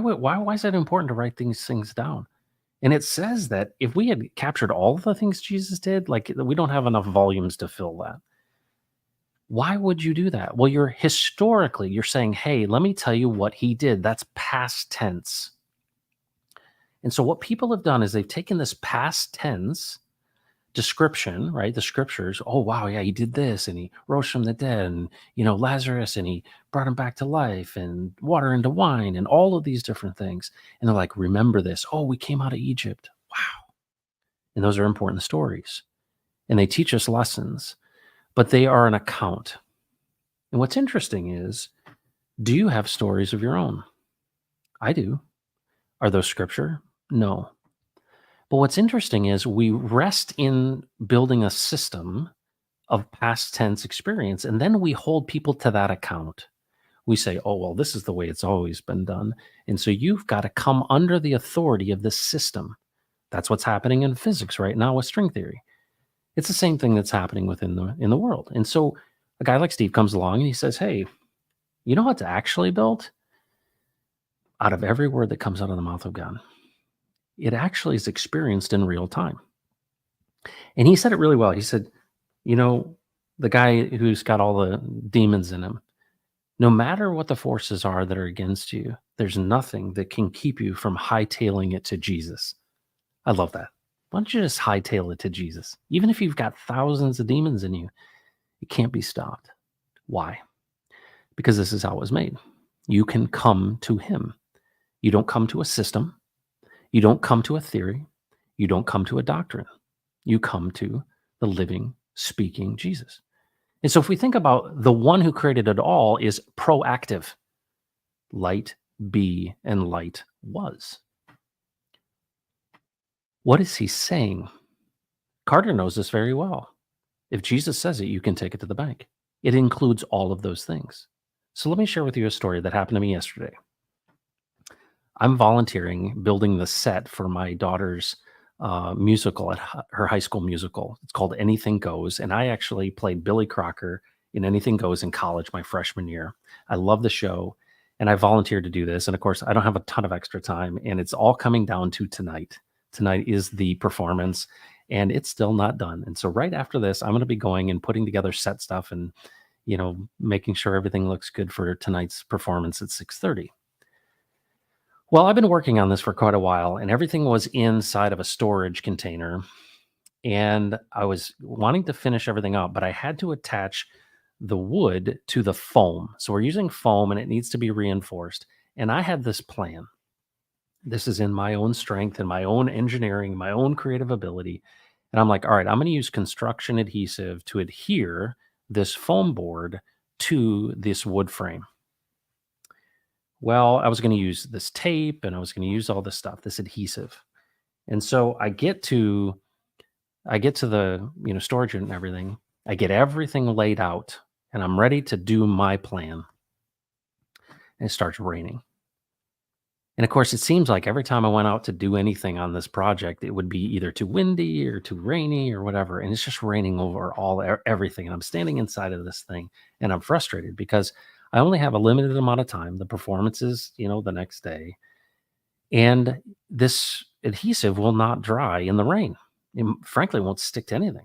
is it important to write these things down? And it says that if we had captured all the things Jesus did, we don't have enough volumes to fill that. Why would you do that? Well, you're saying, hey, let me tell you what he did. That's past tense. And so what people have done is they've taken this past tense description, right? The scriptures. Oh, wow. Yeah, he did this and he rose from the dead and, Lazarus, and he brought him back to life and water into wine and all of these different things. And they're like, remember this. Oh, we came out of Egypt. Wow. And those are important stories. And they teach us lessons, but they are an account. And what's interesting is, do you have stories of your own? I do. Are those scripture? No. But what's interesting is we rest in building a system of past tense experience, and then we hold people to that account. We say, oh, well, this is the way it's always been done. And so you've got to come under the authority of this system. That's what's happening in physics right now with string theory. It's the same thing that's happening in the world. And so a guy like Steve comes along and he says, hey, you know what's actually built? Out of every word that comes out of the mouth of God, it actually is experienced in real time. And he said it really well. He said, the guy who's got all the demons in him, no matter what the forces are that are against you, there's nothing that can keep you from hightailing it to Jesus. I love that. Why don't you just hightail it to Jesus? Even if you've got thousands of demons in you, it can't be stopped. Why? Because this is how it was made. You can come to him. You don't come to a system. You don't come to a theory. You don't come to a doctrine. You come to the living, speaking Jesus. And so if we think about the one who created it all is proactive. Light be and light was. What is he saying? Carter knows this very well. If Jesus says it, you can take it to the bank. It includes all of those things. So let me share with you a story that happened to me yesterday. I'm volunteering, building the set for my daughter's musical at her high school musical. It's called Anything Goes. And I actually played Billy Crocker in Anything Goes in college my freshman year. I love the show and I volunteered to do this. And of course, I don't have a ton of extra time and it's all coming down to tonight. Tonight is the performance and it's still not done. And so right after this, I'm going to be going and putting together set stuff and, making sure everything looks good for tonight's performance at 6:30. Well, I've been working on this for quite a while and everything was inside of a storage container and I was wanting to finish everything up, but I had to attach the wood to the foam. So we're using foam and it needs to be reinforced. And I had this plan. This is in my own strength and my own engineering, my own creative ability. And I'm like, all right, I'm going to use construction adhesive to adhere this foam board to this wood frame. Well, I was going to use this tape and I was going to use all this stuff, this adhesive. And so I get to the, storage unit and everything. I get everything laid out and I'm ready to do my plan. And it starts raining. And of course, it seems like every time I went out to do anything on this project, it would be either too windy or too rainy or whatever. And it's just raining over everything. And I'm standing inside of this thing and I'm frustrated because I only have a limited amount of time. The performance is, the next day. And this adhesive will not dry in the rain. It frankly won't stick to anything.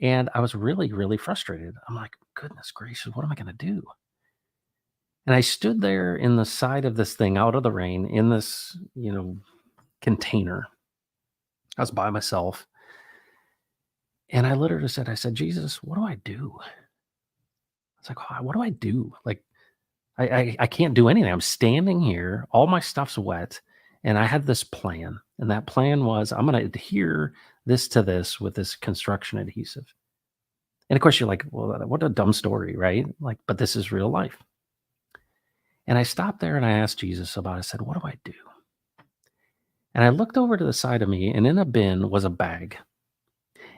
And I was really, really frustrated. I'm like, goodness gracious, what am I going to do? And I stood there in the side of this thing out of the rain in this, container. I was by myself. And I literally said, Jesus, what do I do? I was like, what do I do? Like, I can't do anything. I'm standing here, all my stuff's wet. And I had this plan. And that plan was I'm going to adhere this to this with this construction adhesive. And of course, you're like, well, what a dumb story, right? Like, but this is real life. And I stopped there and I asked Jesus about it. I said, what do I do? And I looked over to the side of me, and in a bin was a bag.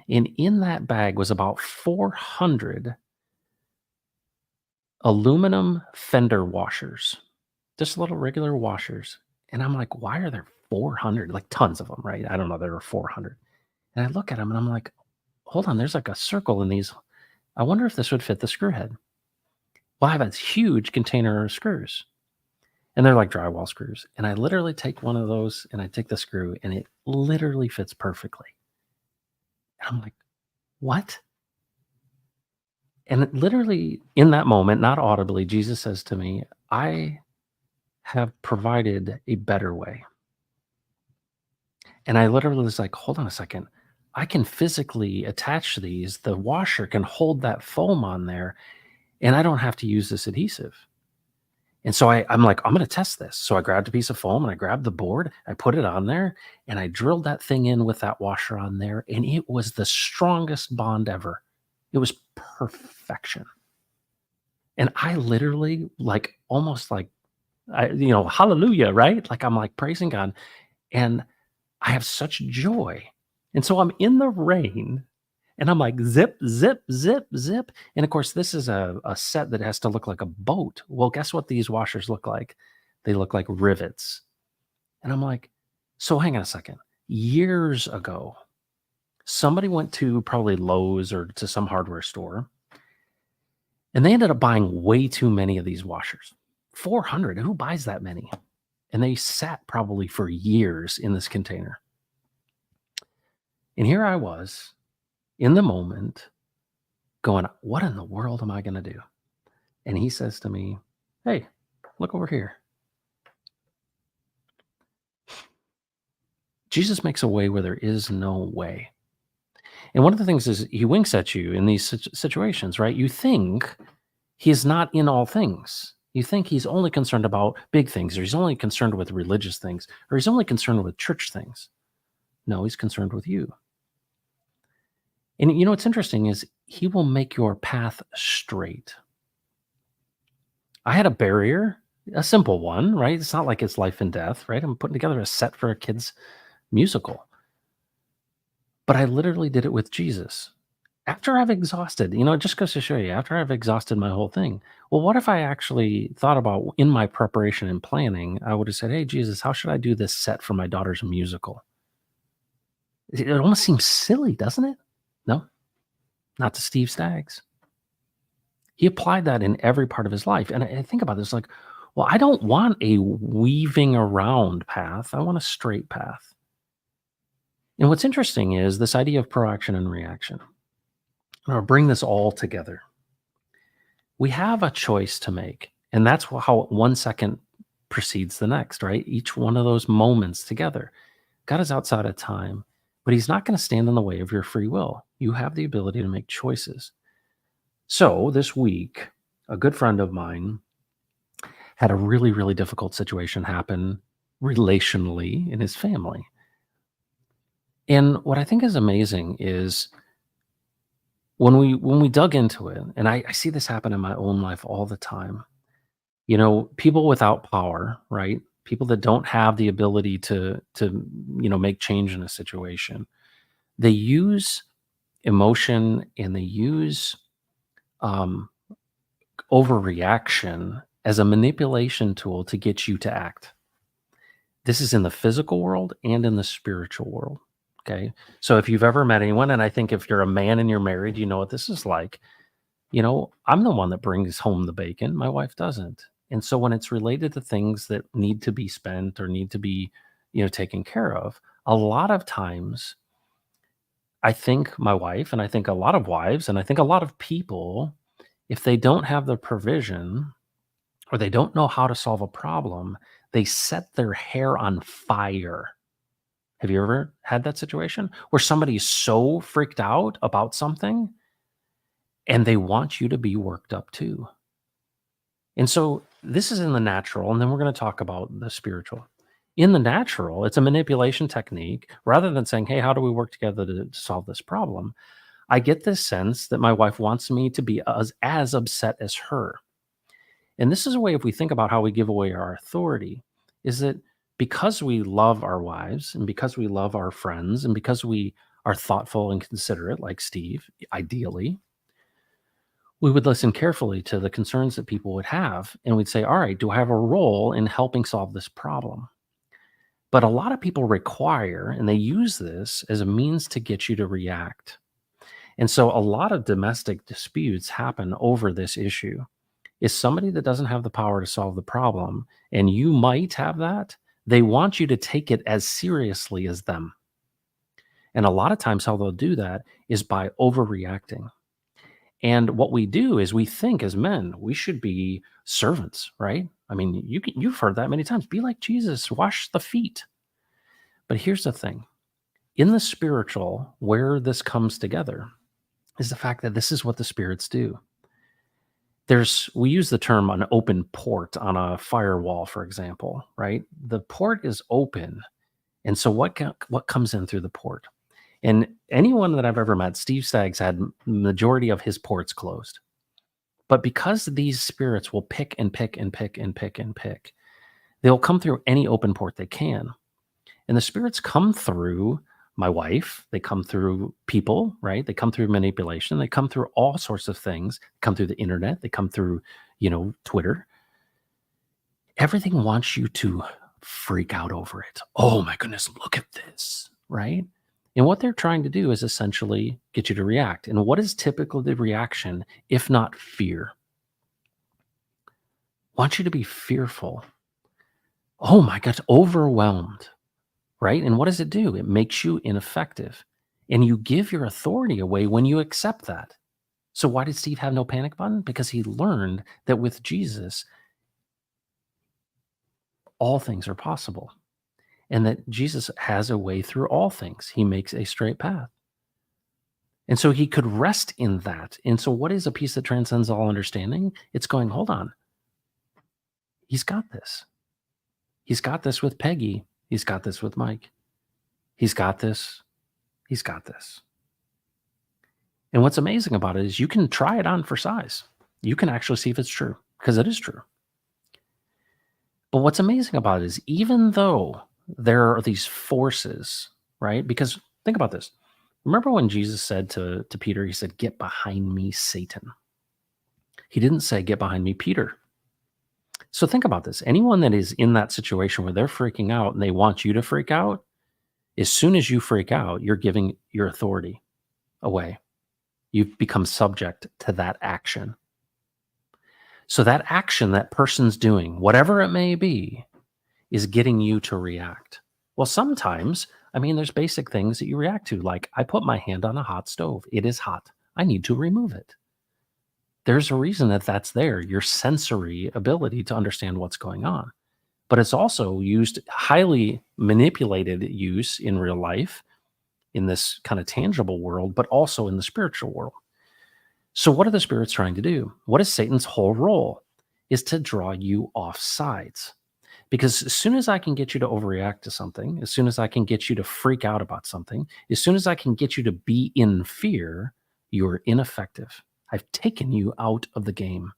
And in that bag was about 400 aluminum fender washers, just little regular washers. And I'm like, why are there 400? Like tons of them, right? I don't know. There were 400. And I look at them and I'm like, hold on, there's like a circle in these. I wonder if this would fit the screw head. Well, I have a huge container of screws. And they're like drywall screws. And I literally take one of those and I take the screw and it literally fits perfectly. And I'm like, what? And literally in that moment, not audibly, Jesus says to me, I have provided a better way. And I literally was like, hold on a second. I can physically attach these. The washer can hold that foam on there and I don't have to use this adhesive. And so I'm like, I'm going to test this. So I grabbed a piece of foam and I grabbed the board, I put it on there and I drilled that thing in with that washer on there. And it was the strongest bond ever. It was perfection. And I literally almost hallelujah, right? Like I'm like praising God and I have such joy. And so I'm in the rain and I'm like, zip, zip, zip, zip. And of course, this is a set that has to look like a boat. Well, guess what these washers look like? They look like rivets. And I'm like, so hang on a second. Years ago, somebody went to probably Lowe's or to some hardware store, and they ended up buying way too many of these washers. 400. Who buys that many? And they sat probably for years in this container. And here I was in the moment going, what in the world am I going to do? And he says to me, hey, look over here. Jesus makes a way where there is no way. And one of the things is he winks at you in these situations, right? You think he is not in all things. You think he's only concerned about big things, or he's only concerned with religious things, or he's only concerned with church things. No, he's concerned with you. And what's interesting is he will make your path straight. I had a barrier, a simple one, right? It's not like it's life and death, right? I'm putting together a set for a kid's musical. But I literally did it with Jesus. After I've exhausted, it just goes to show you, after I've exhausted my whole thing, well, what if I actually thought about in my preparation and planning, I would have said, hey, Jesus, how should I do this set for my daughter's musical? It almost seems silly, doesn't it? No, not to Steve Staggs. He applied that in every part of his life. And I think about this like, well, I don't want a weaving around path. I want a straight path. And what's interesting is this idea of ProAction and ReAction. I'll bring this all together. We have a choice to make. And that's how 1 second precedes the next, right? Each one of those moments together. God is outside of time, but he's not going to stand in the way of your free will. You have the ability to make choices. So this week, a good friend of mine had a really, really difficult situation happen relationally in his family. And what I think is amazing is when we dug into it, and I see this happen in my own life all the time. People without power, right? People that don't have the ability to make change in a situation. They use emotion and they use um, overreaction as a manipulation tool to get you to act. This is in the physical world and in the spiritual world. Okay. So if you've ever met anyone, and I think if you're a man and you're married, you know what this is like. I'm the one that brings home the bacon. My wife doesn't. And so when it's related to things that need to be spent or need to be, taken care of, a lot of times I think my wife and I think a lot of wives and I think a lot of people, if they don't have the provision or they don't know how to solve a problem, they set their hair on fire. Have you ever had that situation where somebody's so freaked out about something and they want you to be worked up too? And so this is in the natural, and then we're going to talk about the spiritual. In the natural, it's a manipulation technique. Rather than saying, hey, how do we work together to solve this problem? I get this sense that my wife wants me to be as upset as her. And this is a way, if we think about how we give away our authority, is that because we love our wives and because we love our friends and because we are thoughtful and considerate, like Steve, ideally, we would listen carefully to the concerns that people would have. And we'd say, all right, do I have a role in helping solve this problem? But a lot of people require, and they use this as a means to get you to react. And so a lot of domestic disputes happen over this issue. Is somebody that doesn't have the power to solve the problem, and you might have that, they want you to take it as seriously as them. And a lot of times, how they'll do that is by overreacting. And what we do is we think as men, we should be servants, right? I mean, you've heard that many times. Be like Jesus, wash the feet. But here's the thing. In the spiritual, where this comes together is the fact that this is what the spirits do. We use the term an open port on a firewall, for example, right? The port is open. And so what comes in through the port? And anyone that I've ever met, Steve Staggs had majority of his ports closed. But because these spirits will pick and pick and pick and pick and pick, they'll come through any open port they can. And the spirits come through my wife, they come through people, right? They come through manipulation, they come through all sorts of things, they come through the internet, they come through, Twitter. Everything wants you to freak out over it. Oh my goodness, look at this, right? And what they're trying to do is essentially get you to react. And what is typical the reaction, if not fear? Want you to be fearful. Oh my gosh, overwhelmed, right? And what does it do? It makes you ineffective. And you give your authority away when you accept that. So why did Steve have no panic button? Because he learned that with Jesus, all things are possible. And that Jesus has a way through all things. He makes a straight path. And so he could rest in that. And so what is a peace that transcends all understanding? It's going, hold on. He's got this. He's got this with Peggy. He's got this with Mike. He's got this. He's got this. And what's amazing about it is you can try it on for size. You can actually see if it's true, because it is true. But what's amazing about it is even though there are these forces, right? Because think about this. Remember when Jesus said to Peter, he said, get behind me, Satan. He didn't say, get behind me, Peter. So think about this. Anyone that is in that situation where they're freaking out and they want you to freak out, as soon as you freak out, you're giving your authority away. You've become subject to that action. So that action that person's doing, whatever it may be, is getting you to react. Well, sometimes, there's basic things that you react to, like I put my hand on a hot stove. It is hot. I need to remove it. There's a reason that that's there, your sensory ability to understand what's going on. But it's also used, highly manipulated use in real life, in this kind of tangible world, but also in the spiritual world. So what are the spirits trying to do? What is Satan's whole role? Is to draw you off sides. Because as soon as I can get you to overreact to something, as soon as I can get you to freak out about something, as soon as I can get you to be in fear, you're ineffective. I've taken you out of the game.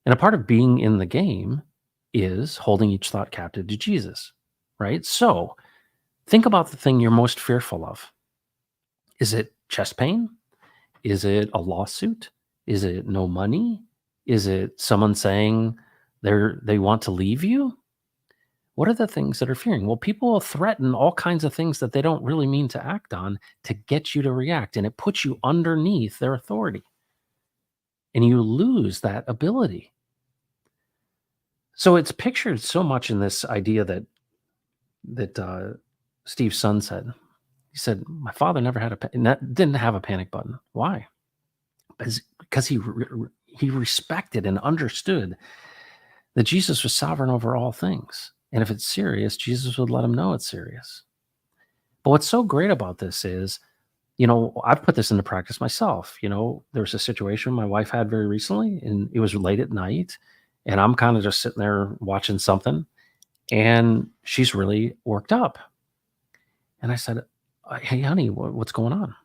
And a part of being in the game is holding each thought captive to Jesus, right? So think about the thing you're most fearful of. Is it chest pain? Is it a lawsuit? Is it no money? Is it someone saying they want to leave you? What are the things that are fearing? Well, people will threaten all kinds of things that they don't really mean to act on to get you to react, and it puts you underneath their authority. And you lose that ability. So it's pictured so much in this idea that Steve's son said. He said, "My father never had didn't have a panic button. Why? Because he respected and understood that Jesus was sovereign over all things, and if it's serious, Jesus would let him know it's serious." But what's so great about this is, I've put this into practice myself. There was a situation my wife had very recently, and it was late at night, and I'm kind of just sitting there watching something, and she's really worked up. And I said, "Hey, honey, what's going on?"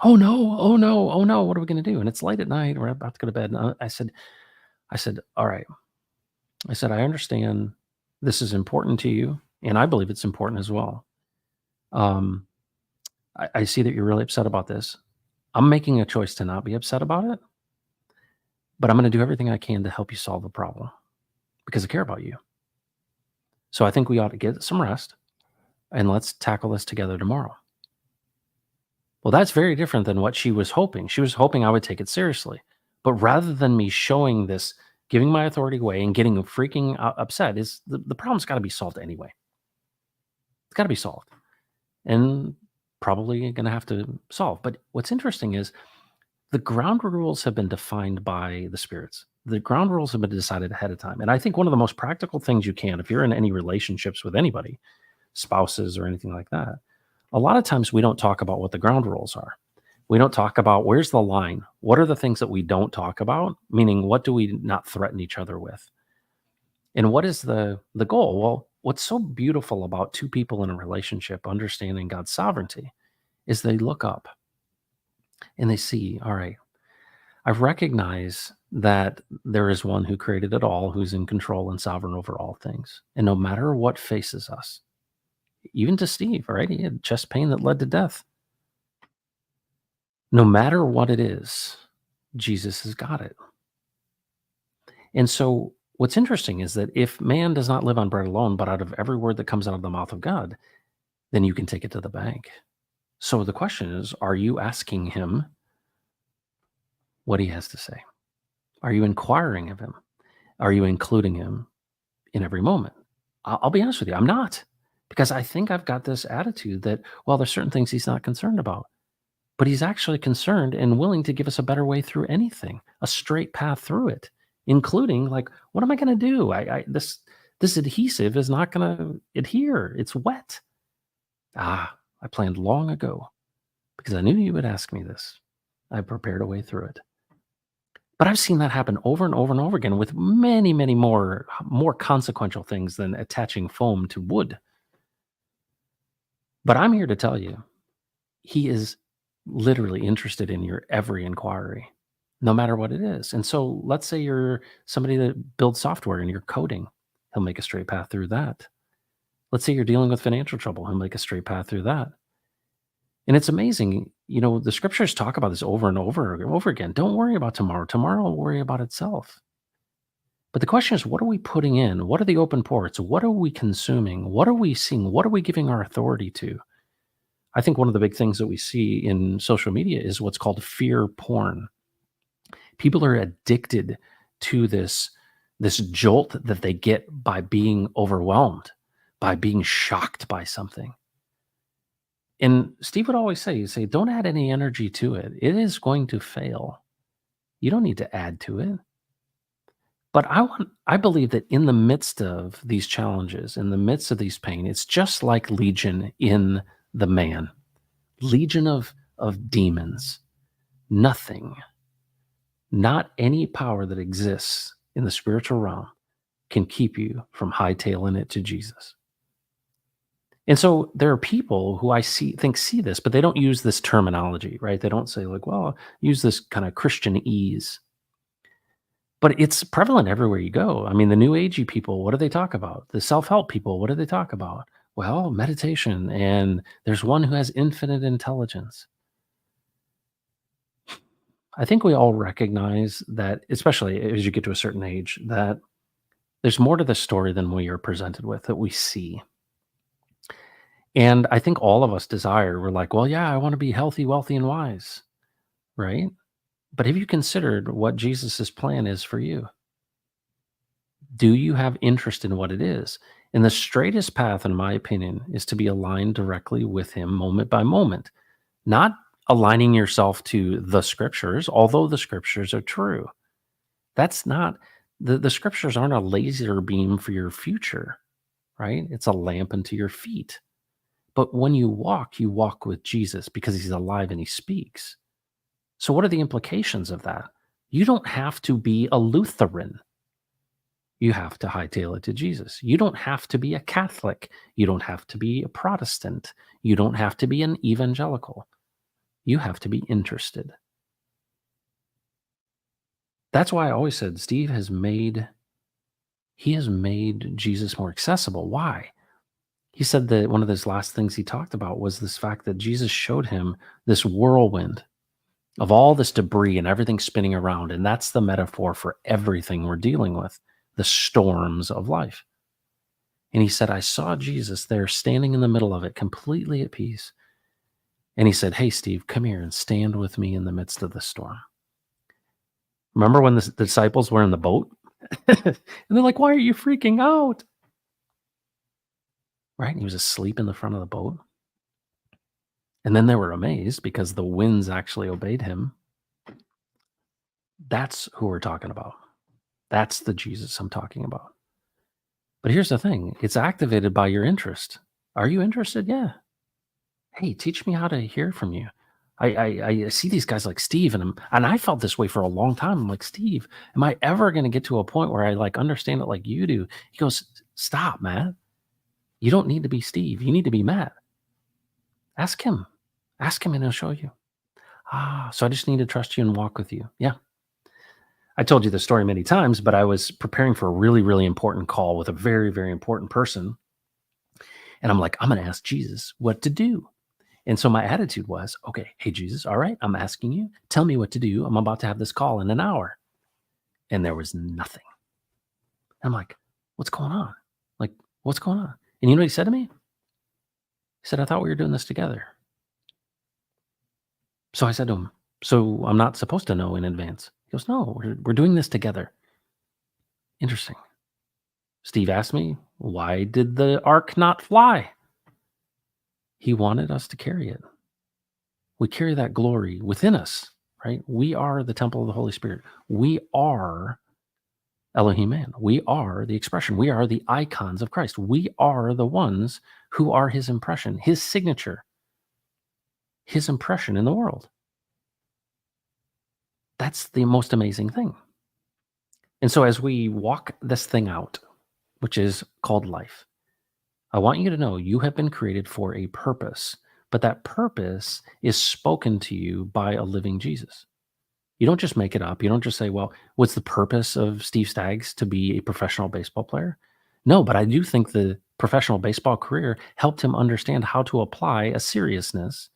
"Oh no, oh no, oh no, what are we going to do?" And it's late at night. We're about to go to bed. And I said, "All right." I said, "I understand this is important to you, and I believe it's important as well. Um, I see that you're really upset about this. I'm making a choice to not be upset about it, but I'm going to do everything I can to help you solve the problem because I care about you. So I think we ought to get some rest, and let's tackle this together tomorrow." Well, that's very different than what she was hoping. She was hoping I would take it seriously. But rather than me showing this, giving my authority away and getting freaking upset, is the problem's got to be solved anyway. It's got to be solved. And probably going to have to solve. But what's interesting is the ground rules have been defined by the spirits. The ground rules have been decided ahead of time. And I think one of the most practical things you can, if you're in any relationships with anybody, spouses or anything like that, a lot of times we don't talk about what the ground rules are. We don't talk about where's the line. What are the things that we don't talk about? Meaning, what do we not threaten each other with? And what is the goal? Well, what's so beautiful about two people in a relationship understanding God's sovereignty is they look up and they see, all right, I recognize that there is one who created it all, who's in control and sovereign over all things. And no matter what faces us, even to Steve, right? He had chest pain that led to death. No matter what it is, Jesus has got it. And so what's interesting is that if man does not live on bread alone, but out of every word that comes out of the mouth of God, then you can take it to the bank. So the question is, are you asking him what he has to say? Are you inquiring of him? Are you including him in every moment? I'll be honest with you, I'm not. Because I think I've got this attitude that, well, there's certain things he's not concerned about. But he's actually concerned and willing to give us a better way through anything, a straight path through it, including like, what am I going to do? This adhesive is not going to adhere. It's wet. I planned long ago because I knew you would ask me this. I prepared a way through it. But I've seen that happen over and over and over again with many, many more consequential things than attaching foam to wood. But I'm here to tell you, he is literally interested in your every inquiry, no matter what it is. And so let's say you're somebody that builds software and you're coding, he'll make a straight path through that. Let's say you're dealing with financial trouble, he'll make a straight path through that. And it's amazing, the scriptures talk about this over and over and over again. Don't worry about tomorrow. Tomorrow will worry about itself. But the question is, what are we putting in? What are the open ports? What are we consuming? What are we seeing? What are we giving our authority to? I think one of the big things that we see in social media is what's called fear porn. People are addicted to this jolt that they get by being overwhelmed, by being shocked by something. And Steve would always say, don't add any energy to it. It is going to fail. You don't need to add to it. But I believe that in the midst of these challenges, in the midst of these pain, it's just like Legion in the man. Legion of demons Nothing, not any power that exists in the spiritual realm can keep you from hightailing it to Jesus. And so there are people who I see this, but they don't use this terminology, right? They don't say like, well, use this kind of Christian ease. But it's prevalent everywhere you go. I mean, the new agey people, what do they talk about? The self-help people, what do they talk about? Well, meditation, and there's one who has infinite intelligence. I think we all recognize that, especially as you get to a certain age, that there's more to the story than we are presented with, that we see. And I think all of us desire, we're like, well, yeah, I want to be healthy, wealthy, and wise, right? But have you considered what Jesus's plan is for you? Do you have interest in what it is? And the straightest path, in my opinion, is to be aligned directly with him moment by moment, not aligning yourself to the scriptures, although the scriptures are true. That's not, the scriptures aren't a laser beam for your future, right? It's a lamp unto your feet. But when you walk with Jesus because he's alive and he speaks. So, what are the implications of that? You don't have to be a Lutheran. You have to hightail it to Jesus. You don't have to be a Catholic. You don't have to be a Protestant. You don't have to be an evangelical. You have to be interested. That's why I always said Steve has made Jesus more accessible. Why? He said that one of those last things he talked about was this fact that Jesus showed him this whirlwind of all this debris and everything spinning around. And that's the metaphor for everything we're dealing with, the storms of life. And he said, I saw Jesus there standing in the middle of it, completely at peace. And he said, hey, Steve, come here and stand with me in the midst of the storm. Remember when the disciples were in the boat? And they're like, why are you freaking out? Right? And he was asleep in the front of the boat. And then they were amazed because the winds actually obeyed him. That's who we're talking about. That's the Jesus I'm talking about. But here's the thing. It's activated by your interest. Are you interested? Yeah. Hey, teach me how to hear from you. I see these guys like Steve, and I felt this way for a long time. I'm like, Steve, am I ever going to get to a point where I like understand it like you do? He goes, stop, Matt. You don't need to be Steve. You need to be Matt. Ask him. Ask him and he'll show you. So I just need to trust you and walk with you. Yeah. I told you the story many times, but I was preparing for a really, really important call with a very, very important person. And I'm like, I'm going to ask Jesus what to do. And so my attitude was, okay, hey, Jesus, all right, I'm asking you, tell me what to do. I'm about to have this call in an hour. And there was nothing. I'm like, what's going on? Like, what's going on? And you know what he said to me? He said, I thought we were doing this together. So I said to him, so I'm not supposed to know in advance. He goes, no, we're doing this together. Interesting. Steve asked me, why did the ark not fly? He wanted us to carry it. We carry that glory within us, right? We are the temple of the Holy Spirit. We are Elohim Man. We are the expression. We are the icons of Christ. We are the ones who are his impression, his signature, his impression in the world. That's the most amazing thing. And so as we walk this thing out, which is called life, I want you to know you have been created for a purpose, but that purpose is spoken to you by a living Jesus. You don't just make it up. You don't just say, well, what's the purpose of Steve Staggs to be a professional baseball player? No, but I do think the professional baseball career helped him understand how to apply a seriousness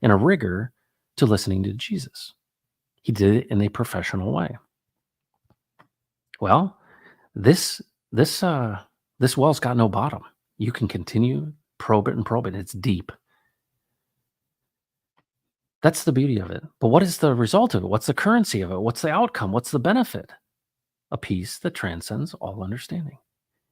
and a rigor to listening to Jesus. He did it in a professional way. Well, this well's got no bottom. You can continue, probe it and probe it. It's deep. That's the beauty of it. But what is the result of it? What's the currency of it? What's the outcome? What's the benefit? A peace that transcends all understanding.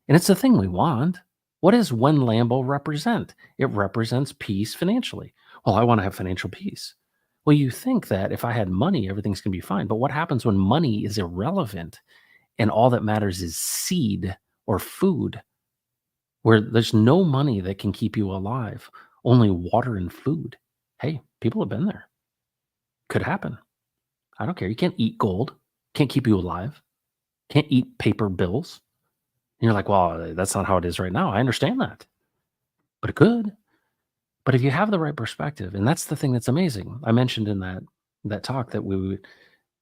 And it's the thing we want. What does one Lambo represent? It represents peace financially. Well, I want to have financial peace. Well, you think that if I had money, everything's going to be fine. But what happens when money is irrelevant and all that matters is seed or food, where there's no money that can keep you alive, only water and food? Hey, people have been there. Could happen. I don't care. You can't eat gold. Can't keep you alive. Can't eat paper bills. And you're like, well, that's not how it is right now. I understand that, but it could. But if you have the right perspective, and that's the thing that's amazing. I mentioned in that talk that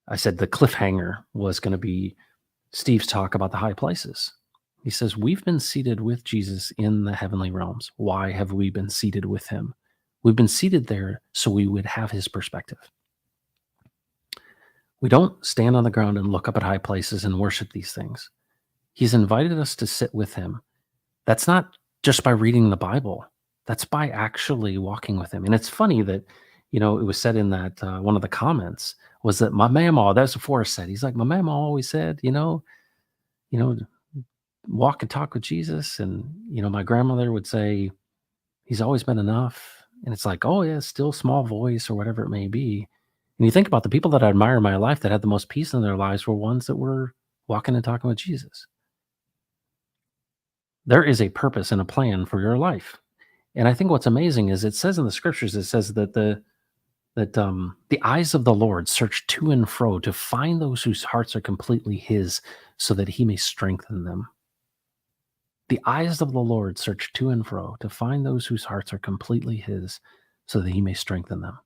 I said the cliffhanger was going to be Steve's talk about the high places. He says, we've been seated with Jesus in the heavenly realms. Why have we been seated with him? We've been seated there so we would have his perspective. We don't stand on the ground and look up at high places and worship these things. He's invited us to sit with him. That's not just by reading the Bible. That's by actually walking with him. And it's funny that, it was said in that one of the comments was that my mama, that's what Forrest said. He's like, my mama always said, walk and talk with Jesus. And, my grandmother would say, he's always been enough. And it's like, oh, yeah, still small voice or whatever it may be. And you think about the people that I admire in my life that had the most peace in their lives were ones that were walking and talking with Jesus. There is a purpose and a plan for your life. And I think what's amazing is it says in the scriptures, it says that the eyes of the Lord search to and fro to find those whose hearts are completely his so that he may strengthen them. The eyes of the Lord search to and fro to find those whose hearts are completely his so that he may strengthen them.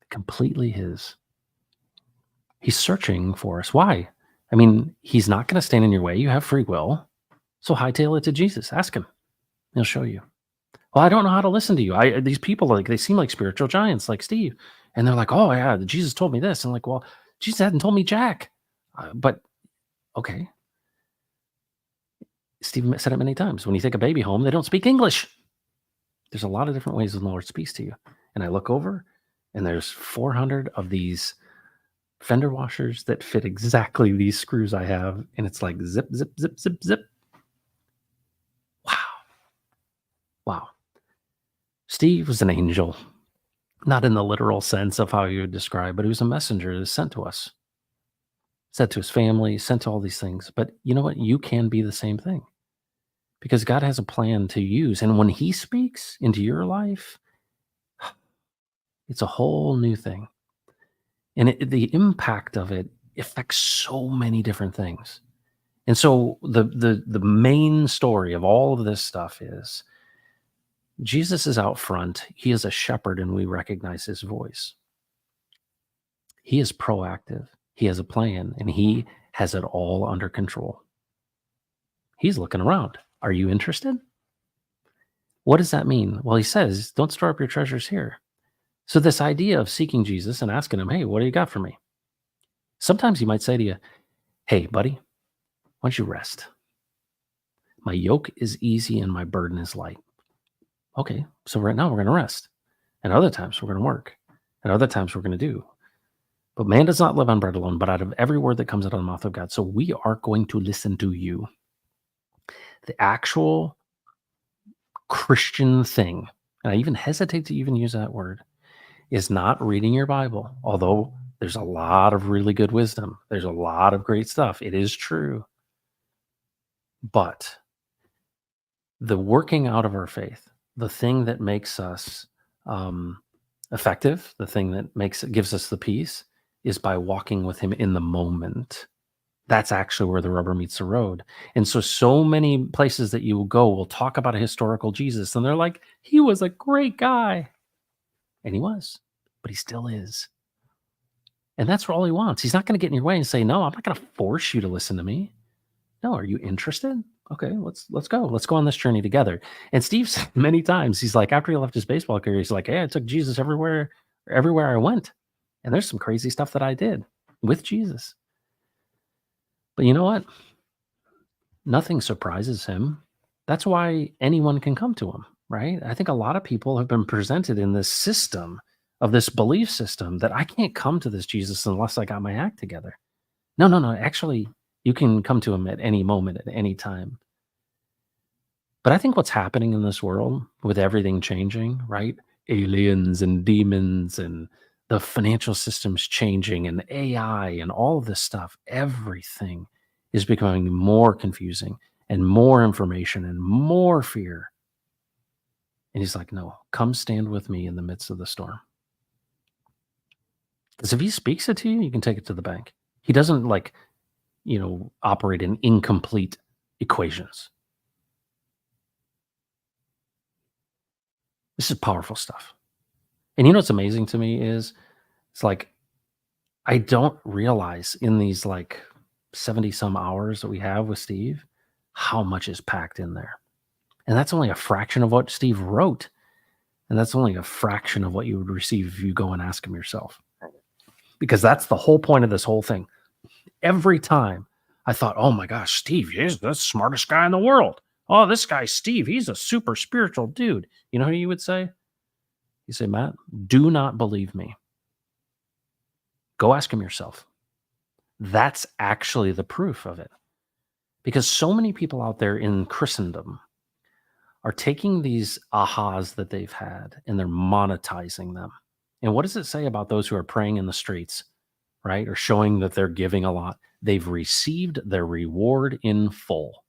Completely his. He's searching for us. Why? I mean, he's not going to stand in your way. You have free will. So hightail it to Jesus. Ask him. He'll show you. Well, I don't know how to listen to you. These people, they seem like spiritual giants like Steve. And they're like, oh, yeah, Jesus told me this. And I'm like, well, Jesus hadn't told me jack. But, okay. Steve said it many times. When you take a baby home, they don't speak English. There's a lot of different ways the Lord speaks to you. And I look over, and there's 400 of these fender washers that fit exactly these screws I have. And it's like zip, zip, zip, zip, zip. Wow. Steve was an angel, not in the literal sense of how you would describe, but he was a messenger that was sent to us, sent to his family, sent to all these things. But you know what? You can be the same thing because God has a plan to use. And when he speaks into your life, it's a whole new thing. And the impact of it affects so many different things. And so the main story of all of this stuff is Jesus is out front. He is a shepherd, and we recognize his voice. He is proactive. He has a plan, and he has it all under control. He's looking around. Are you interested? What does that mean? Well, he says, don't store up your treasures here. So this idea of seeking Jesus and asking him, hey, what do you got for me? Sometimes he might say to you, hey, buddy, why don't you rest? My yoke is easy and my burden is light. Okay, so right now we're going to rest. And other times we're going to work. And other times we're going to do. But man does not live on bread alone, but out of every word that comes out of the mouth of God. So we are going to listen to you. The actual Christian thing, and I even hesitate to even use that word, is not reading your Bible. Although there's a lot of really good wisdom. There's a lot of great stuff. It is true. But the working out of our faith, the thing that makes us effective, the thing that gives us the peace, is by walking with him in the moment. That's actually where the rubber meets the road. And so many places that you will go will talk about a historical Jesus, and they're like, he was a great guy. And he was, but he still is. And that's all he wants. He's not going to get in your way and say, no, I'm not going to force you to listen to me. No, are you interested? Okay, let's go. Let's go on this journey together. And Steve said many times, he's like, after he left his baseball career, he's like, hey, I took Jesus everywhere I went. And there's some crazy stuff that I did with Jesus. But you know what? Nothing surprises him. That's why anyone can come to him, right? I think a lot of people have been presented in this system of this belief system that I can't come to this Jesus unless I got my act together. No. Actually, you can come to him at any moment, at any time. But I think what's happening in this world with everything changing, right? Aliens and demons and the financial systems changing and AI and all of this stuff, everything is becoming more confusing and more information and more fear. And he's like, no, come stand with me in the midst of the storm. Because if he speaks it to you, you can take it to the bank. He doesn't operate in incomplete equations. This is powerful stuff. And you know what's amazing to me is it's like I don't realize in these 70 some hours that we have with Steve how much is packed in there. And that's only a fraction of what Steve wrote. And that's only a fraction of what you would receive if you go and ask him yourself. Because that's the whole point of this whole thing. Every time I thought, oh my gosh, Steve, he's the smartest guy in the world. Oh, this guy, Steve, he's a super spiritual dude. You know who you would say? You say, Matt, do not believe me. Go ask him yourself. That's actually the proof of it. Because so many people out there in Christendom are taking these ahas that they've had and they're monetizing them. And what does it say about those who are praying in the streets, right? Or showing that they're giving a lot? They've received their reward in full.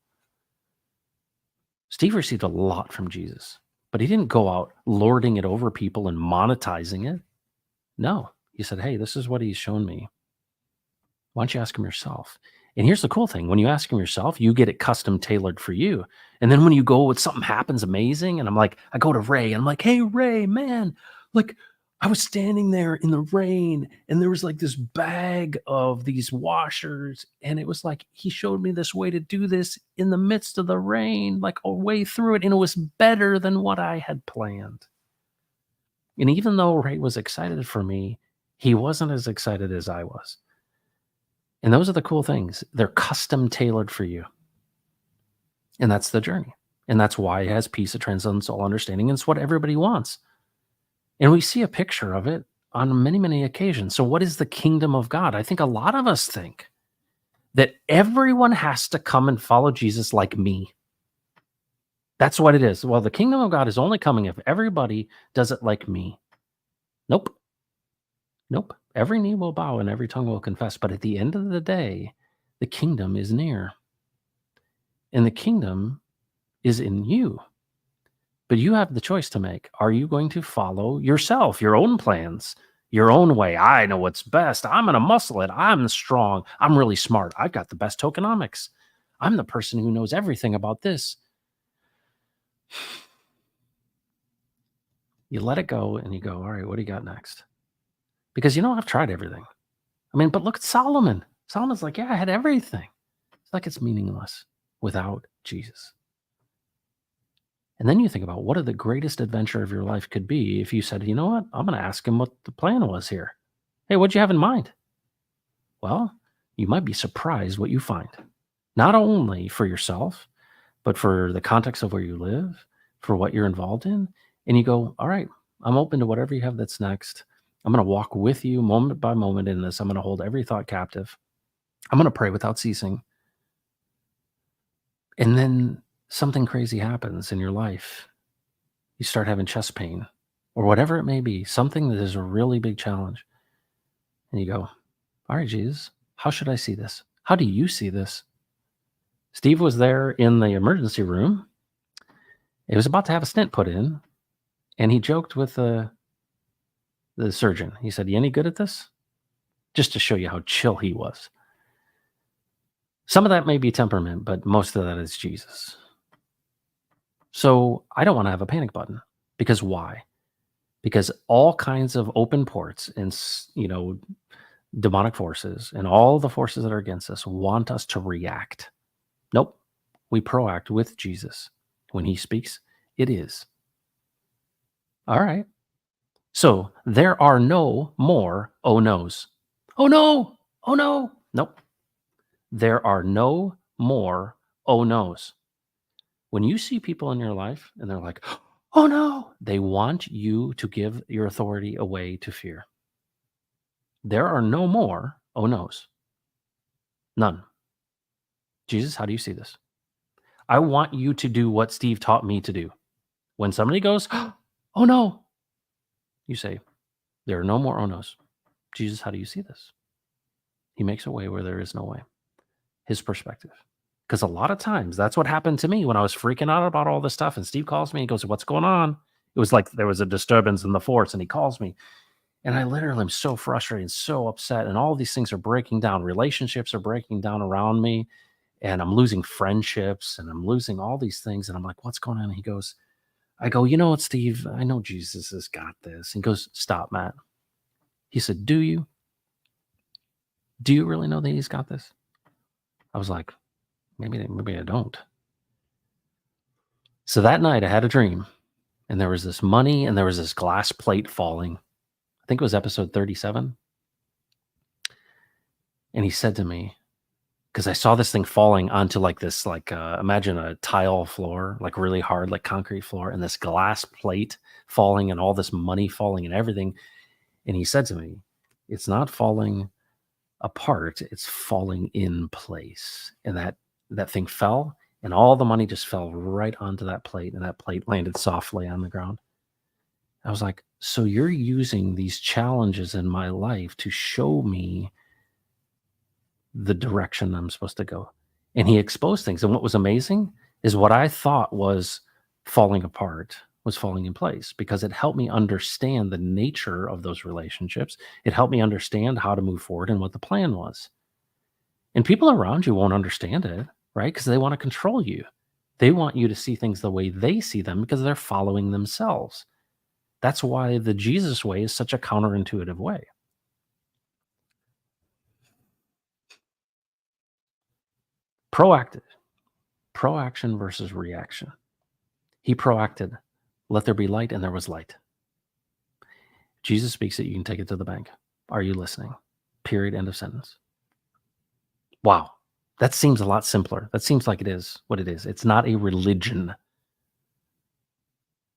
Steve received a lot from Jesus, but he didn't go out lording it over people and monetizing it. No, he said, hey, this is what he's shown me. Why don't you ask him yourself? And here's the cool thing. When you ask him yourself, you get it custom tailored for you. And then when you go with something happens amazing, and I go to Ray and I'm like, hey, Ray, man, I was standing there in the rain and there was this bag of these washers. And it was he showed me this way to do this in the midst of the rain, a way through it. And it was better than what I had planned. And even though Ray was excited for me, he wasn't as excited as I was. And those are the cool things. They're custom tailored for you. And that's the journey. And that's why it has peace that transcends all understanding. And it's what everybody wants. And we see a picture of it on many, many occasions. So what is the kingdom of God? I think a lot of us think that everyone has to come and follow Jesus like me. That's what it is. Well, the kingdom of God is only coming if everybody does it like me. Nope. Every knee will bow and every tongue will confess. But at the end of the day, the kingdom is near. And the kingdom is in you. But you have the choice to make. Are you going to follow yourself, your own plans, your own way? I know what's best. I'm going to muscle it. I'm strong. I'm really smart. I've got the best tokenomics. I'm the person who knows everything about this. You let it go and you go, all right, what do you got next? Because, I've tried everything. But look at Solomon. Solomon's like, yeah, I had everything. It's it's meaningless without Jesus. And then you think about what the greatest adventure of your life could be if you said, you know what, I'm going to ask him what the plan was here. Hey, what'd you have in mind? Well, you might be surprised what you find. Not only for yourself, but for the context of where you live, for what you're involved in. And you go, all right, I'm open to whatever you have that's next. I'm going to walk with you moment by moment in this. I'm going to hold every thought captive. I'm going to pray without ceasing. And then something crazy happens in your life. You start having chest pain or whatever it may be, something that is a really big challenge. And you go, all right, Jesus, how should I see this? How do you see this? Steve was there in the emergency room. He was about to have a stent put in. And he joked with the surgeon. He said, you any good at this? Just to show you how chill he was. Some of that may be temperament, but most of that is Jesus. So I don't want to have a panic button. Because why? Because all kinds of open ports and, demonic forces and all the forces that are against us want us to react. Nope. We proact with Jesus. When he speaks, it is. All right. So there are no more oh no's. Oh no. Oh no. Nope. There are no more oh no's. When you see people in your life and they're like, oh no, they want you to give your authority away to fear. There are no more oh no's. None. Jesus, how do you see this? I want you to do what Steve taught me to do. When somebody goes, oh no, you say, there are no more oh no's. Jesus, how do you see this? He makes a way where there is no way. His perspective. Because a lot of times that's what happened to me when I was freaking out about all this stuff. And Steve calls me and goes, what's going on? It was like there was a disturbance in the force and he calls me. And I literally am so frustrated and so upset. And all these things are breaking down. Relationships are breaking down around me. And I'm losing friendships and I'm losing all these things. And I'm like, what's going on? And he goes, I go, you know what, Steve? I know Jesus has got this. He goes, stop, Matt. He said, do you? Do you really know that he's got this? I was like, maybe I don't. So that night I had a dream and there was this money and there was this glass plate falling. I think it was episode 37. And he said to me, because I saw this thing falling onto like this, imagine a tile floor, like really hard, like concrete floor, and this glass plate falling and all this money falling and everything. And he said to me, it's not falling apart, it's falling in place. And that thing fell and all the money just fell right onto that plate and that plate landed softly on the ground. I was like, so you're using these challenges in my life to show me the direction I'm supposed to go. And he exposed things. And what was amazing is what I thought was falling apart was falling in place because it helped me understand the nature of those relationships. It helped me understand how to move forward and what the plan was. And people around you won't understand it, right? Because they want to control you. They want you to see things the way they see them because they're following themselves. That's why the Jesus way is such a counterintuitive way. ProAction versus ReAction. He proacted, let there be light, and there was light. Jesus speaks it, you can take it to the bank. Are you listening? Period, end of sentence. Wow, that seems a lot simpler. That seems like it is what it is. It's not a religion.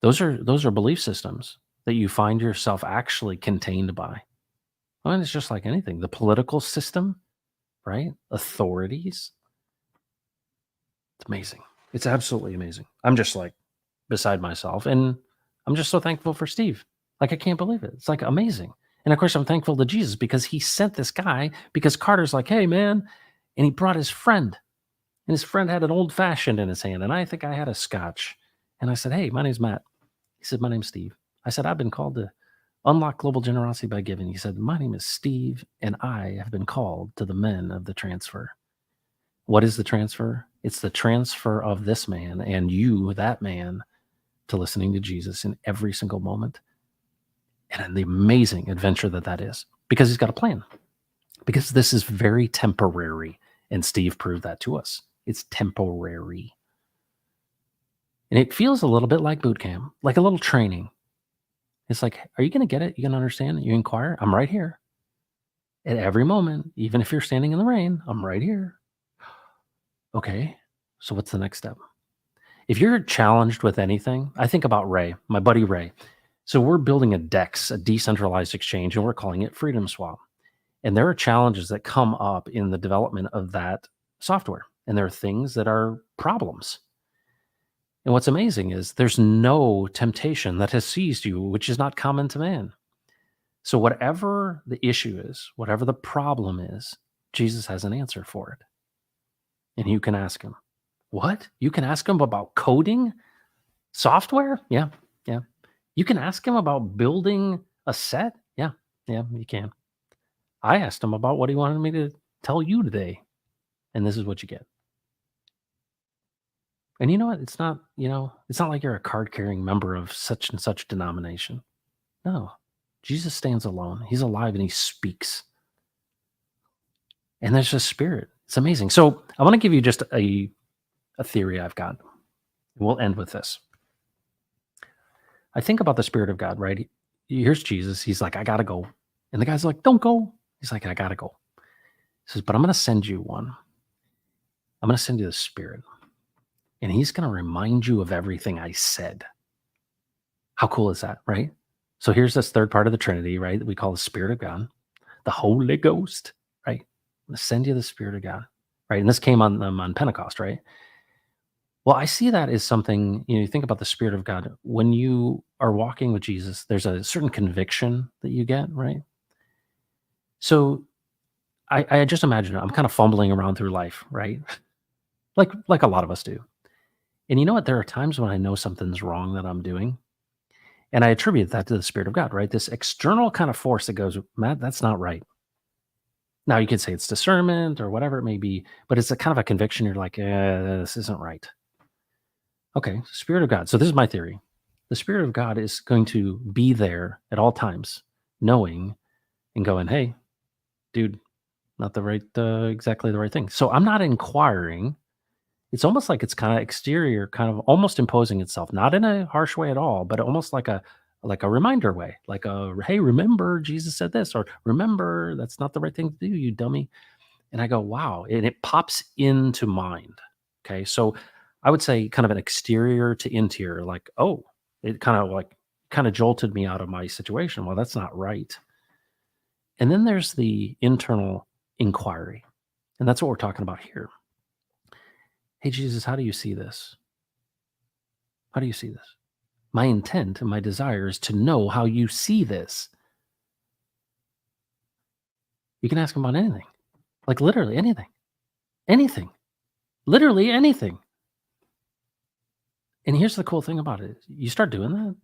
Those are belief systems that you find yourself actually contained by. I mean, it's just like anything. The political system, right? Authorities. It's amazing. It's absolutely amazing. I'm just like beside myself. And I'm just so thankful for Steve. Like, I can't believe it. It's like amazing. And of course, I'm thankful to Jesus because he sent this guy because Carter's like, hey, man. And he brought his friend. And his friend had an old fashioned in his hand. And I think I had a scotch. And I said, hey, my name's Matt. He said, my name's Steve. I said, I've been called to unlock global generosity by giving. He said, my name is Steve. And I have been called to the men of the transfer. What is the transfer? It's the transfer of this man and you, that man, to listening to Jesus in every single moment. And the amazing adventure that is, because he's got a plan. Because this is very temporary. And Steve proved that to us. It's temporary. And it feels a little bit like boot camp, like a little training. It's like, are you going to get it? You going to understand? You inquire? I'm right here. At every moment, even if you're standing in the rain, I'm right here. Okay, so what's the next step? If you're challenged with anything, I think about Ray, my buddy Ray. So we're building a DEX, a decentralized exchange, and we're calling it Freedom Swap. And there are challenges that come up in the development of that software. And there are things that are problems. And what's amazing is there's no temptation that has seized you, which is not common to man. So whatever the issue is, whatever the problem is, Jesus has an answer for it. And you can ask him. What? You can ask him about coding software? Yeah. You can ask him about building a set? Yeah, you can. I asked him about what he wanted me to tell you today. And this is what you get. And you know what? It's not like you're a card-carrying member of such and such denomination. No. Jesus stands alone. He's alive and he speaks. And there's a spirit. It's amazing. So I want to give you just a theory I've got. We'll end with this. I think about the Spirit of God, right? Here's Jesus. He's like, I got to go. And the guy's like, don't go. He's like, I got to go. He says, but I'm going to send you one. I'm going to send you the Spirit. And he's going to remind you of everything I said. How cool is that, right? So here's this third part of the Trinity, right? That we call the Spirit of God, the Holy Ghost, right? I'm going to send you the Spirit of God, right? And this came on them on Pentecost, right? Well, I see that as something, you think about the Spirit of God. When you are walking with Jesus, there's a certain conviction that you get, right? So I just imagine I'm kind of fumbling around through life, right? Like a lot of us do. And you know what? There are times when I know something's wrong that I'm doing. And I attribute that to the Spirit of God, right? This external kind of force that goes, Matt, that's not right. Now you could say it's discernment or whatever it may be, but it's a kind of a conviction. You're like, this isn't right. Okay, Spirit of God. So this is my theory. The Spirit of God is going to be there at all times, knowing and going, hey, dude, not the right, exactly the right thing. So I'm not inquiring. It's almost like it's kind of exterior, kind of almost imposing itself, not in a harsh way at all, but almost like a reminder way, like a, hey, remember Jesus said this, or remember that's not the right thing to do, you dummy. And I go, wow, and it pops into mind. Okay, so I would say kind of an exterior to interior, like, oh, it kind of jolted me out of my situation. Well, that's not right. And then there's the internal inquiry, and that's what we're talking about here. Hey, Jesus, how do you see this? How do you see this? My intent and my desire is to know how you see this. You can ask him about anything, like literally anything, literally anything. And here's the cool thing about it. You start doing that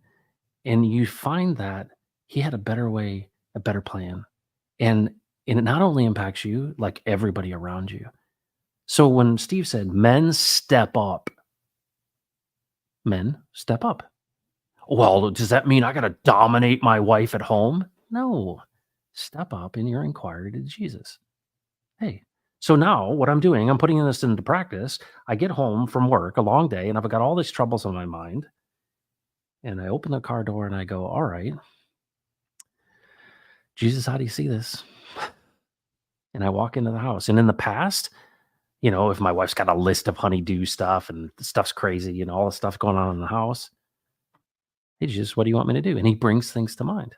and you find that he had a better way, a better plan. And it not only impacts you, like everybody around you. So when Steve said, men step up, well, does that mean I got to dominate my wife at home? No. Step up in your inquiry to Jesus. Hey, so now what I'm doing, I'm putting this into practice. I get home from work, a long day, and I've got all these troubles on my mind. And I open the car door and I go, all right, Jesus, how do you see this? And I walk into the house. And in the past, if my wife's got a list of honeydew stuff and the stuff's crazy, all the stuff going on in the house, hey, Jesus, what do you want me to do? And he brings things to mind.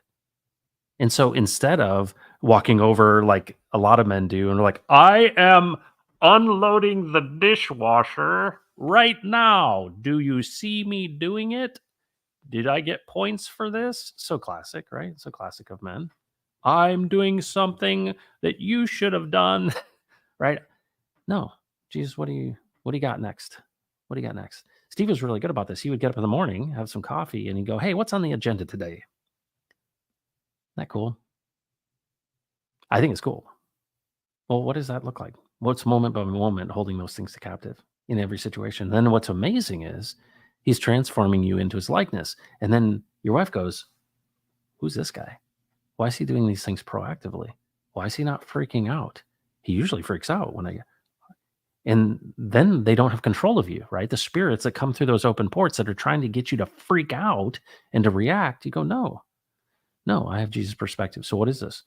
And so instead of walking over like a lot of men do, and like, I am unloading the dishwasher right now. Do you see me doing it? Did I get points for this? So classic, right? So classic of men. I'm doing something that you should have done, right? No, Jesus, what do you got next? What do you got next? Steve was really good about this. He would get up in the morning, have some coffee, and he'd go, hey, what's on the agenda today? Isn't that cool? I think it's cool. Well, what does that look like? What's moment by moment holding those things captive in every situation? Then what's amazing is he's transforming you into his likeness. And then your wife goes, who's this guy? Why is he doing these things proactively? Why is he not freaking out? He usually freaks out and then they don't have control of you, right? The spirits that come through those open ports that are trying to get you to freak out and to react, you go, no, I have Jesus' perspective. So what is this?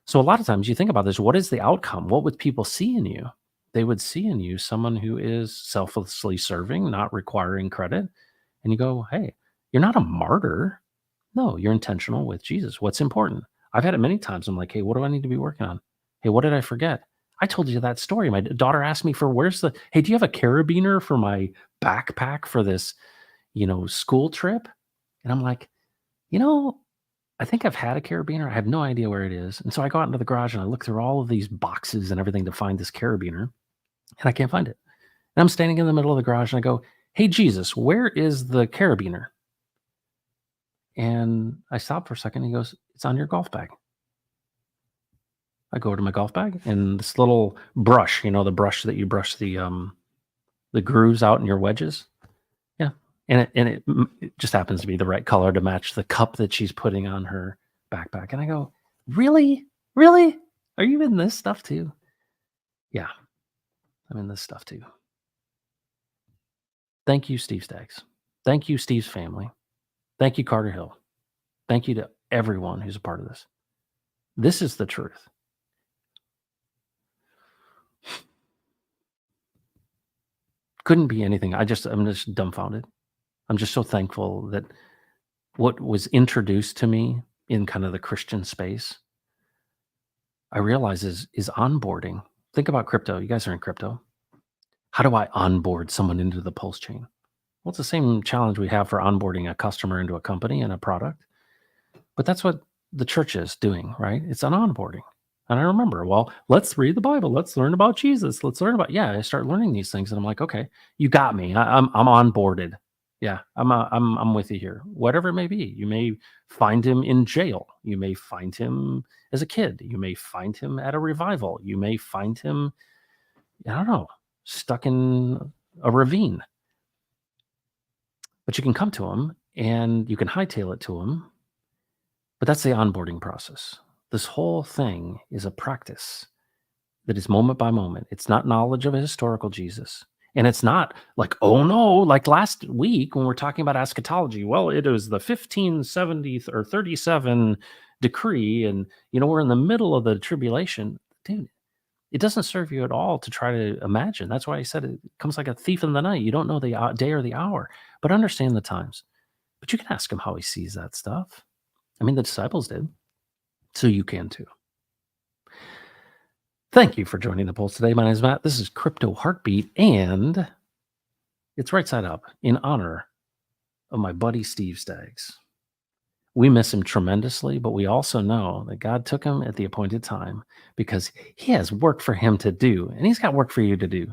So a lot of times you think about this, what is the outcome? What would people see in you? They would see in you someone who is selflessly serving, not requiring credit. And you go, hey, you're not a martyr. No, you're intentional with Jesus. What's important? I've had it many times. I'm like, hey, what do I need to be working on? Hey, what did I forget? I told you that story. My daughter asked me for hey, do you have a carabiner for my backpack for this, school trip? And I'm like, I think I've had a carabiner. I have no idea where it is. And so I go out into the garage and I look through all of these boxes and everything to find this carabiner, and I can't find it. And I'm standing in the middle of the garage and I go, hey, Jesus, where is the carabiner? And I stop for a second. And he goes, it's on your golf bag. I go to my golf bag and this little brush, the brush that you brush the grooves out in your wedges. Yeah. And it just happens to be the right color to match the cup that she's putting on her backpack. And I go, really? Really? Are you in this stuff too? Yeah, I'm in this stuff too. Thank you, Steve Staggs. Thank you, Steve's family. Thank you, Carter Hill. Thank you to everyone who's a part of this. This is the truth. Couldn't be anything. I'm just dumbfounded. I'm just so thankful that what was introduced to me in kind of the Christian space, I realize is onboarding. Think about crypto. You guys are in crypto. How do I onboard someone into the Pulse chain? Well, it's the same challenge we have for onboarding a customer into a company and a product. But that's what the church is doing, right? It's an onboarding. And I remember, well, let's read the Bible. Let's learn about Jesus. Let's learn about, I start learning these things. And I'm like, okay, you got me. I'm onboarded. Yeah, I'm with you here. Whatever it may be, you may find him in jail. You may find him as a kid. You may find him at a revival. You may find him, I don't know, stuck in a ravine. But you can come to him and you can hightail it to him. But that's the onboarding process. This whole thing is a practice that is moment by moment. It's not knowledge of a historical Jesus. And it's not like, oh no, like last week when we're talking about eschatology, well, it was the 1570 or 37 decree, and we're in the middle of the tribulation. Dude, it doesn't serve you at all to try to imagine. That's why I said it comes like a thief in the night. You don't know the day or the hour, but understand the times. But you can ask him how he sees that stuff. I mean, the disciples did, so you can too. Thank you for joining the Pulse today. My name is Matt. This is Crypto Heartbeat, and it's right side up in honor of my buddy Steve Staggs. We miss him tremendously, but we also know that God took him at the appointed time because he has work for him to do, and he's got work for you to do.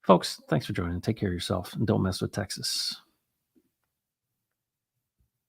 Folks, thanks for joining. Take care of yourself, and don't mess with Texas.